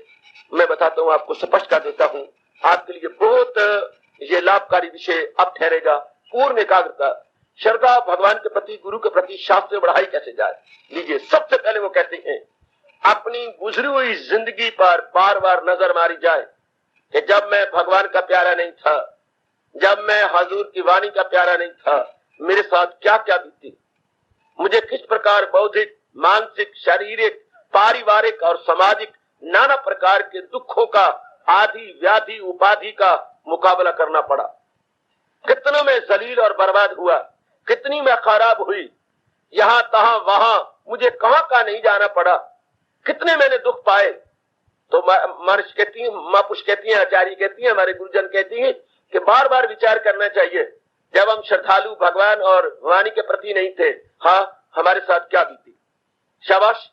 मैं बताता हूं, आपको स्पष्ट कर देता हूं। आपके लिए बहुत ये लाभकारी विषय अब ठहरेगा। पूर्ण एकाग्रता, श्रद्धा भगवान के प्रति, गुरु के प्रति, शास्त्र बढ़ाई कैसे जाए। लीजिए, सबसे पहले वो कहते हैं अपनी गुजरी हुई जिंदगी पर बार बार नजर मारी जाए कि जब मैं भगवान का प्यारा नहीं था, जब मैं हजूर की वाणी का प्यारा नहीं था, मेरे साथ क्या क्या बीती, मुझे किस प्रकार बौद्धिक, मानसिक, शारीरिक, पारिवारिक और सामाजिक नाना प्रकार के दुखों का, आदि व्याधि उपाधि का मुकाबला करना पड़ा। कितना मैं जलील और बर्बाद हुआ, कितनी मैं खराब हुई, यहां तहां वहां मुझे कहां नहीं जाना पड़ा, कितने मैंने दुख पाए। तो महर्षि कहती है, महापुरुष कहती है, आचार्य कहती है, हमारे गुरुजन कहती है कि बार बार विचार करना चाहिए। जब हम श्रद्धालु भगवान और वाणी के प्रति नहीं थे, हाँ हमारे साथ क्या बीती। शाबाश,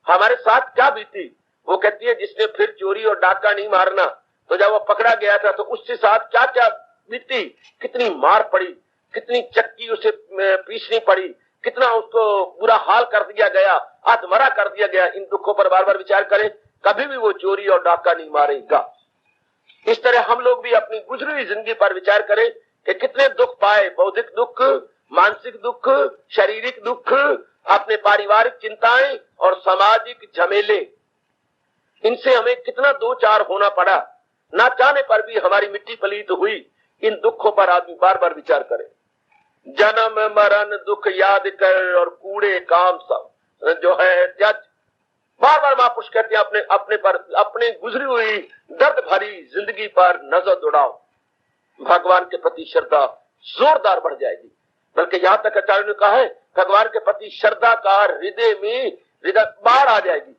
हमारे साथ क्या बीती। वो कहती है जिसने फिर चोरी और डाका नहीं मारना, तो जब वो पकड़ा गया था तो उसके साथ क्या क्या बीती, कितनी मार पड़ी, कितनी चक्की उसे पीसनी पड़ी, कितना उसको बुरा हाल कर दिया गया, आत्मरा कर दिया गया। इन दुखों पर बार बार विचार करें, कभी भी वो चोरी और डाका नहीं मारेगा। इस तरह हम लोग भी अपनी गुजरी हुई जिंदगी पर विचार करें कि कितने दुख पाए, बौद्धिक दुख, मानसिक दुख, शारीरिक दुख, अपने पारिवारिक चिंताएं और सामाजिक झमेले, इनसे हमें कितना दो चार होना पड़ा। ना चाहने पर भी हमारी मिट्टी पलीत हुई। इन दुखों पर आदमी बार बार विचार करे। जन्म मरण दुख याद कर और कूड़े काम सब जो है त्याज। बार बार महापुरुष कहते हैं अपने गुजरी हुई दर्द भरी जिंदगी पर नजर दौड़ाओ, भगवान के प्रति श्रद्धा जोरदार बढ़ जाएगी। बल्कि यहाँ तक आचार्य ने कहा है भगवान के प्रति श्रद्धा का हृदय में बाढ़ आ जाएगी,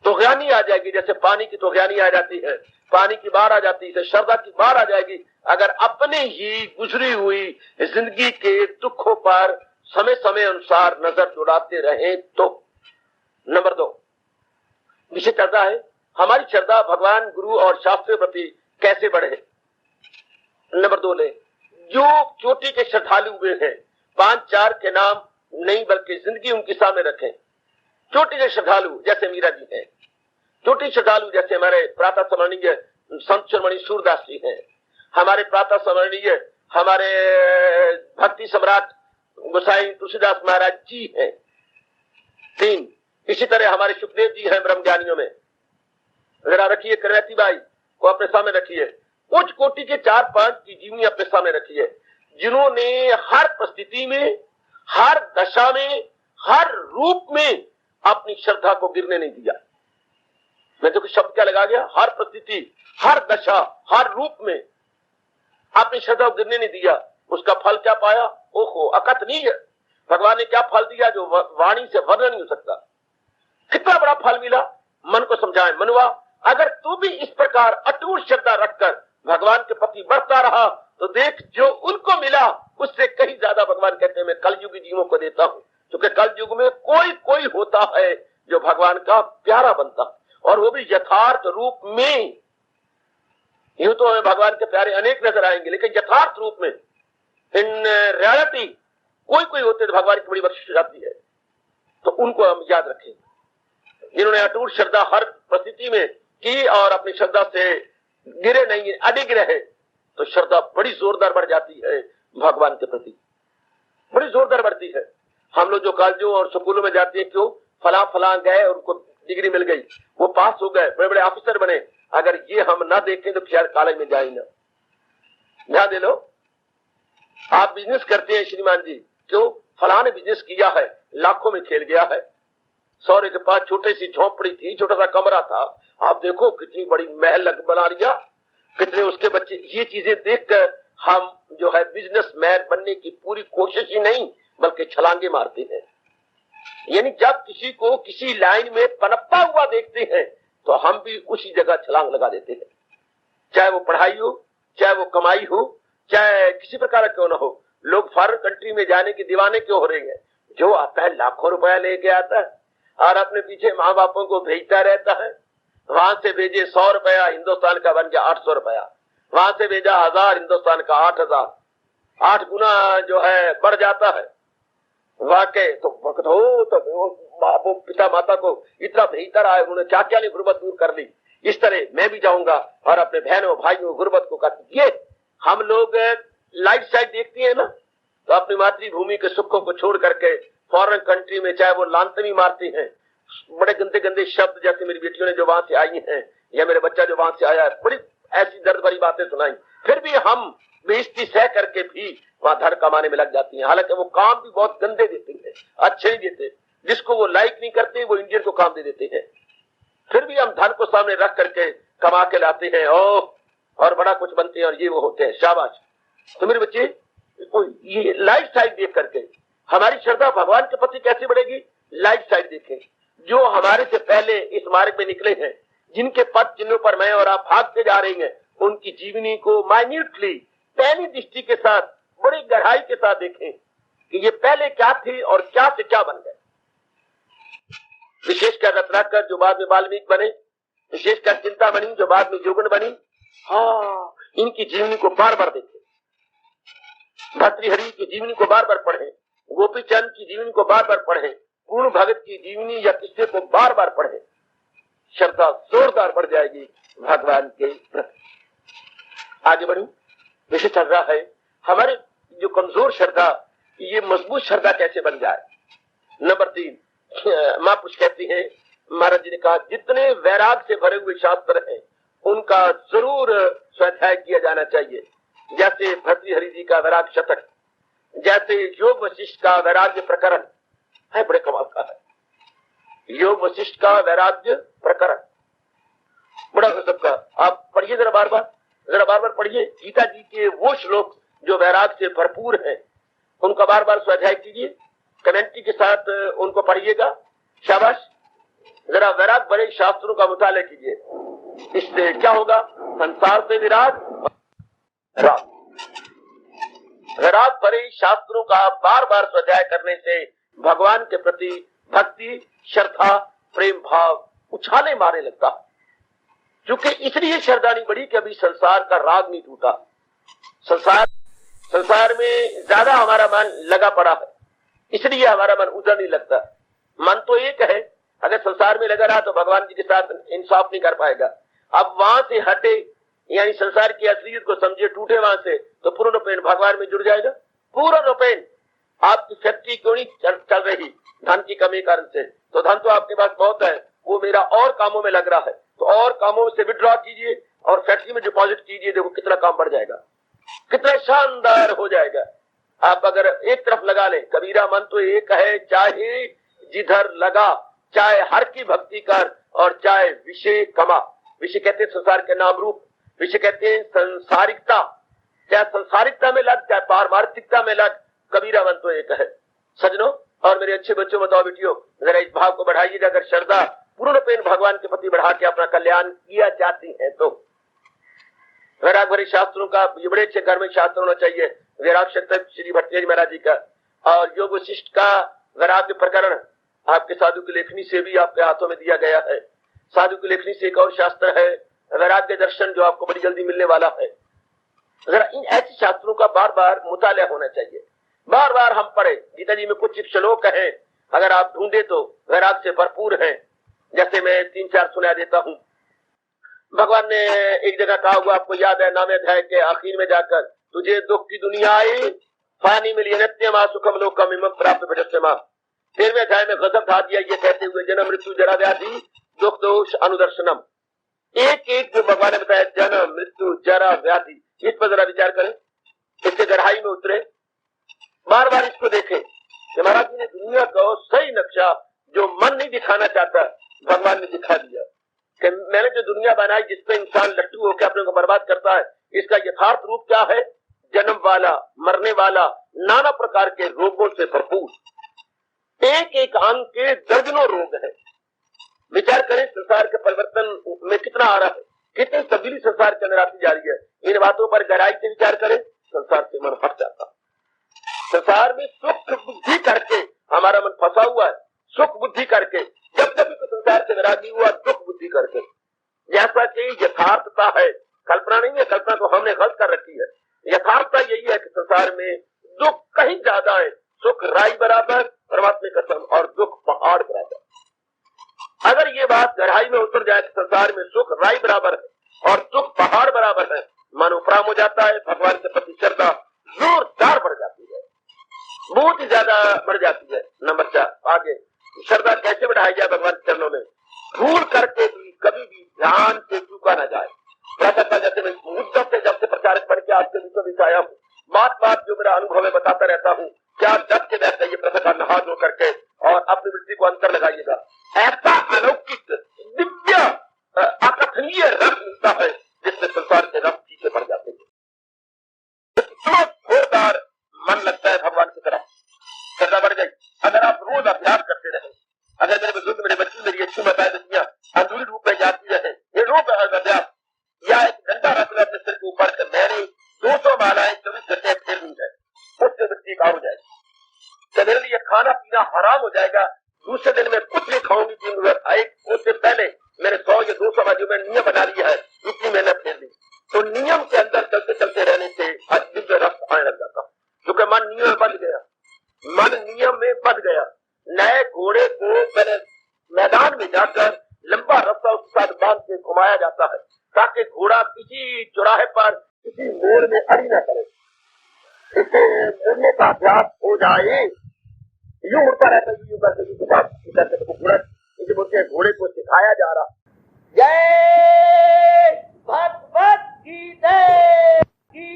तोगयानी आ जाएगी। जैसे पानी की तोगयानी आ जाती है, पानी की बाढ़ आ जाती है, श्रद्धा की बाढ़ आ जाएगी। अगर अपने ही गुजरी हुई जिंदगी के दुखों पर समय समय अनुसार नजर दौड़ाते रहे तो। नंबर 2 विषय चलता है हमारी श्रद्धा भगवान, गुरु और शास्त्र प्रति कैसे बढ़े। नंबर 2 ले, जो चोटी के श्रद्धालु हुए हैं, 5-4 के नाम नहीं बल्कि जिंदगी उनके सामने रखें। चोटी के श्रद्धालु जैसे मीरा जी हैं, चोटी श्रद्धालु जैसे हमारे प्रातः स्मरणीय संत शिरोमणि सूरदास जी हैं, हमारे प्रातः स्मरणीय हमारे भक्ति सम्राट गोसाई तुलसीदास महाराज जी हैं। 3 इसी तरह हमारे सुखदेव जी हैं ब्रह्म ज्ञानियों में। जरा रखिए, करवैती बाई को अपने सामने रखिए। उच्च कोटि के 4-5 की जीवनी अपने सामने रखिए, जिन्होंने हर परिस्थिति में, हर दशा में, हर रूप में अपनी श्रद्धा को गिरने नहीं दिया। मैं तो शब्द क्या लगा गया, हर परिस्थिति, हर दशा, हर रूप में आपने श्रद्धा को गिरने नहीं दिया, उसका फल क्या पाया? ओहो, अकथनीय। भगवान ने क्या फल दिया जो वाणी से वर्णन नहीं हो सकता। कितना बड़ा फल मिला। मन को समझाए, मनुआ अगर तू भी इस प्रकार अटूट श्रद्धा रखकर भगवान के प्रति बढ़ता रहा तो देख जो उनको मिला उससे कहीं ज्यादा भगवान कहते हैं मैं कलयुगी जीवों को देता हूं। क्योंकि कलयुग में कोई कोई होता है जो भगवान का प्यारा बनता, और वो भी यथार्थ रूप में। यूं तो हमें भगवान के प्यारे अनेक नजर आएंगे, लेकिन यथार्थ रूप में इन रियलिटी कोई कोई होते तो भगवान की बड़ी बख्शिश हो जाती है। तो उनको हम याद रखें जिन्होंने अटूट श्रद्धा हर परिस्थिति में की और अपनी श्रद्धा से गिरे नहीं, अडिग रहे, तो श्रद्धा बड़ी जोरदार बढ़ जाती है भगवान के प्रति, बड़ी जोरदार बढ़ती है। हम लोग जो कॉलेजों और स्कूलों में जाते हैं, क्यों? फला फला गए और उनको डिग्री मिल गई, वो पास हो गए, बड़े बड़े ऑफिसर बने। अगर ये हम ना देखें तो शायद कॉलेज में जाए ना। ध्यान दे लो, आप बिजनेस करते हैं श्रीमान जी, क्यों? फला ने बिजनेस किया है, लाखों में खेल गया है। सौरे के पास छोटी सी झोंपड़ी थी, छोटा सा कमरा था, आप देखो कितनी बड़ी महल बना लिया, कितने उसके बच्चे। ये चीजें देखकर हम जो है बिजनेसमैन बनने की पूरी कोशिश ही नहीं बल्कि छलांगे मारते हैं। यानी जब किसी को किसी लाइन में पनपता हुआ देखते हैं तो हम भी उसी जगह छलांग लगा देते हैं, चाहे वो पढ़ाई हो, चाहे वो कमाई हो, चाहे किसी प्रकार क्यों ना हो। लोग फॉरेन कंट्री में जाने के दीवाने क्यों हो रहे हैं? जो आता है लाखों रुपया लेके आता है और अपने पीछे माँ बापों को भेजता रहता है। वहां से भेजे 100 रुपया, हिंदुस्तान का बन गया 800 रुपया। वहां से भेजा 1000, हिंदुस्तान का 8000, 8 गुना जो है बढ़ जाता है। वाकई तो वक्त हो तो पिता माता को इतना भेजता रहा है, उन्होंने क्या क्या नहीं गुर्बत दूर कर ली। इस तरह मैं भी जाऊंगा और अपने बहनों भाइयों गुर्बत को कर। ये हम लोग लाइफ साइड देखते हैं ना, तो अपनी मातृभूमि के सुखों को छोड़ करके फॉरेन कंट्री में चाहे वो लांतनी मारते हैं, बड़े गंदे गंदे शब्द, जैसे मेरी बेटियों ने जो वहां से आई हैं या मेरे बच्चा जो वहां से आया है, बड़ी ऐसी दर्द भरी बातें सुनाई। फिर भी हम बेइज्जती सह करके भी वहां धन कमाने में लग जाती हैं। हालांकि वो काम भी बहुत गंदे देते हैं, अच्छे नहीं देते। जिसको वो लाइक नहीं करते वो इंडियन को काम दे देते हैं। फिर भी हम धन को सामने रख करके कमा के लाते हैं और बड़ा कुछ बनते हैं और ये वो होते हैं। शाबाश। तो मेरे बच्चे, ये लाइफ साइड देख करके हमारी श्रद्धा भगवान के प्रति कैसे बढ़ेगी? लाइफ साइड देखें। जो हमारे से पहले इस मार्ग में निकले हैं, जिनके पद चिन्हों पर मैं और आप भागते जा रहे हैं, उनकी जीवनी को माइन्यूटली पैनी दृष्टि के साथ, बड़ी गहराई के साथ देखें कि ये पहले क्या थे और क्या से क्या बन गए। विशेषकर रत्नाकर जो बाद में वाल्मीकि बने, विशेषकर चिंतामणि जो बाद में जोगन बनी, हाँ, इनकी जीवनी को बार बार देखें। भर्तृहरि की जीवनी को बार बार पढ़ें, गोपीचंद की जीवनी को बार बार पढ़ें, पूर्ण भगत की जीवनी या किस्से को बार बार पढ़ें। श्रद्धा जोरदार बढ़ जाएगी भगवान के प्रति। आगे बढ़ू। वैसे चल रहा है हमारे जो कमजोर श्रद्धा, ये मजबूत श्रद्धा कैसे बन जाए। नंबर 3, महापुरुष कहती हैं, महाराज जी ने कहा जितने वैराग से भरे हुए शास्त्र हैं उनका जरूर स्वाध्याय किया जाना चाहिए। जैसे भर्तृहरि जी का वैराग शतक, जैसे योग वशिष्ठ का वैराग्य प्रकरण है, बड़े कमाल का है। योग वशिष्ठ का वैराग्य प्रकरण बड़ा गजब का। आप पढ़िए जरा बार बार पढ़िए। गीता जी के वो श्लोक जो वैराग से भरपूर हैं, उनका बार बार स्वाध्याय कीजिए, कमेंट्री के साथ उनको पढ़िएगा। शाबाश। जरा वैराग भरे शास्त्रों का मुताला कीजिए। इससे क्या होगा? संसार से विराग, वैराग भरे शास्त्रों का बार बार स्वाध्याय करने से भगवान के प्रति भक्ति, श्रद्धा, प्रेम भाव उछाले मारने लगता है। क्योंकि इसलिए श्रद्धा नहीं बढ़ी कि अभी संसार का राग नहीं टूटा। संसार में ज्यादा हमारा मन लगा पड़ा है, इसलिए हमारा मन उधर नहीं लगता। मन तो एक है, अगर संसार में लगा रहा तो भगवान जी के साथ इंसाफ नहीं कर पाएगा। अब वहां से हटे, यानी संसार की असलियत को समझे, टूटे वहां से, तो पूर्ण रूपेण भगवान में जुड़ जाएगा। पूर्ण रूपेण। आपकी फैक्ट्री क्यों नहीं चल रही? धन की कमी कारण से। तो धन तो आपके पास बहुत है, वो मेरा और कामों में लग रहा है, तो और कामों से विड्रॉ कीजिए और फैक्ट्री में डिपॉजिट कीजिए। देखो कितना काम बढ़ जाएगा, कितना शानदार हो जाएगा। आप अगर एक तरफ लगा ले, कबीरा मन तो एक है, चाहे जिधर लगा, चाहे हर की भक्ति कर और चाहे विषय कमा। विषय कहते हैं संसार के नाम रूप, विषय कहते हैं संसारिकता, चाहे संसारिकता में लग, चाहे पारमार्थिकता में लग, कबीरा मन तो एक है। सजनों और मेरे अच्छे बच्चों, बताओ बेटियों, जरा इस भाव को बढ़ाइएगा। अगर श्रद्धा पूर्ण पेन भगवान के प्रति बढ़ा के अपना कल्याण किया चाहती है तो वैराग भरे शास्त्रों का ये बड़े अच्छे घर में शास्त्र होना चाहिए। वैराग शक्ति श्री भट्टाचार्य महाराज जी का और योग वशिष्ठ का वैराग प्रकरण आपके साधु की लेखनी से भी आपके हाथों में दिया गया है। साधु की लेखनी से एक और शास्त्र है वैराग्य दर्शन, जो आपको बड़ी जल्दी मिलने वाला है। जरा इन ऐसे शास्त्रों का बार बार मुताला होना चाहिए, बार बार हम पढ़े। गीता जी में कुछ श्लोक हैं, अगर आप ढूंढे तो वैराग से भरपूर हैं। जैसे मैं 3-4 सुना देता हूँ। भगवान ने एक जगह कहा हुआ, आपको याद है, नामे अध्याय के आखिर में जाकर, तुझे दुख की दुनिया आई, फानी मिली नित्यमा सुखम लोकम इमं प्राप्त भजस्यमा। 13वें अध्याय में गजब ढा दिया ये कहते हुए, जन्म मृत्यु जरा व्याधि दुख दोष अनुदर्शनम। एक एक जो भगवान ने बताया, जन्म मृत्यु जरा व्याधि, इस पर जरा विचार करें, इससे गहराई में उतरे, बार बार इसको देखें कि महाराज जी ने दुनिया को सही नक्शा जो मन नहीं दिखाना चाहता भगवान ने दिखा दिया कि मैंने जो दुनिया बनाई जिसपे इंसान लट्टू होकर अपने को बर्बाद करता है, इसका यथार्थ रूप क्या है? जन्म वाला, मरने वाला, नाना प्रकार के रोगों से भरपूर। एक एक अंग के दर्जनों रोग है। विचार करें संसार के परिवर्तन में कितना आ रहा है, कितनी तब्दीली संसार के अंदर आती जा रही है। इन बातों पर गहराई से विचार करें, संसार से मन हट जाता। संसार में सुख बुद्धि करके हमारा मन फंसा हुआ है, सुख बुद्धि करके। जब जब भी संसार से वैरागी हुआ, दुख बुद्धि करके। जैसा कि यथार्थता है, कल्पना नहीं है, कल्पना तो हमने गलत कर रखी है। यथार्थता यही है कि संसार में दुख कहीं ज्यादा है, सुख राई बराबर, परमात्मा की कसम, और दुख पहाड़ बराबर। अगर ये बात गहराई में उतर जाए कि संसार में सुख राई बराबर है और दुख पहाड़ बराबर है, मन उपराम हो जाता है। भगवान के प्रति श्रद्धा जोरदार बढ़ जाती है, बहुत ही ज्यादा बढ़ जाती है। नंबर 4 आगे, श्रद्धा कैसे बढ़ाई जाए भगवान के चरणों में? भूल करके भी कभी भी ध्यान से चूका न जाए। जैसे मैं मुद्दा से जब से प्रचारक बन के आपके बीचों बीच आया हूँ, बात बात जो मेरा अनुभव है बताता रहता हूँ। क्या डर के बैठ जाइए प्रथा का नहा धो करके और अपनी वृत्ति को अंतर लगाइएगा। ऐसा अलौकिक दिव्य अकथनीय रस मिलता है जिससे संसार के रस पीछे पड़ जाते हैं। इतना जोरदार मन लगता है भगवान की तरफ, श्रद्धा बढ़ गई। अगर आप रोज अभ्यास करते रहे, अगर मेरे बुजुर्ग, मेरे बच्चे, मेरी अच्छी माताएं बच्चियां अधूरी रूप में जाती रहे, ये रोज अभ्यास या एक घंटा रख ले अपने सिर के ऊपर, मैंने 200 मालाएं 24 घंटे फेरनी है, उससे वृत्ति का हो जाएगी। तो मेरे लिए खाना पीना हराम हो जाएगा। दूसरे दिन में कुछ नहीं खाऊंगी, 3 दिन उससे पहले मैंने 100 या 200 बाजू में नियम बना लिया है, इतनी मेहनत फेर ली। तो नियम के अंदर चलते चलते रहने से दिव्य रस आने लग जाता, क्योंकि मन नियम में बंध गया, मन नियम में बंध गया। नए घोड़े को मैंने मैदान में जाकर लंबा रास्ता उसके साथ बांध के घुमाया जाता है, ताकि घोड़ा किसी चौराहे पर किसी मोड़ में अड़ी न करे, इसे मुड़ने का अभ्यास हो जाए। यूं उड़ता रहता है, यूं करके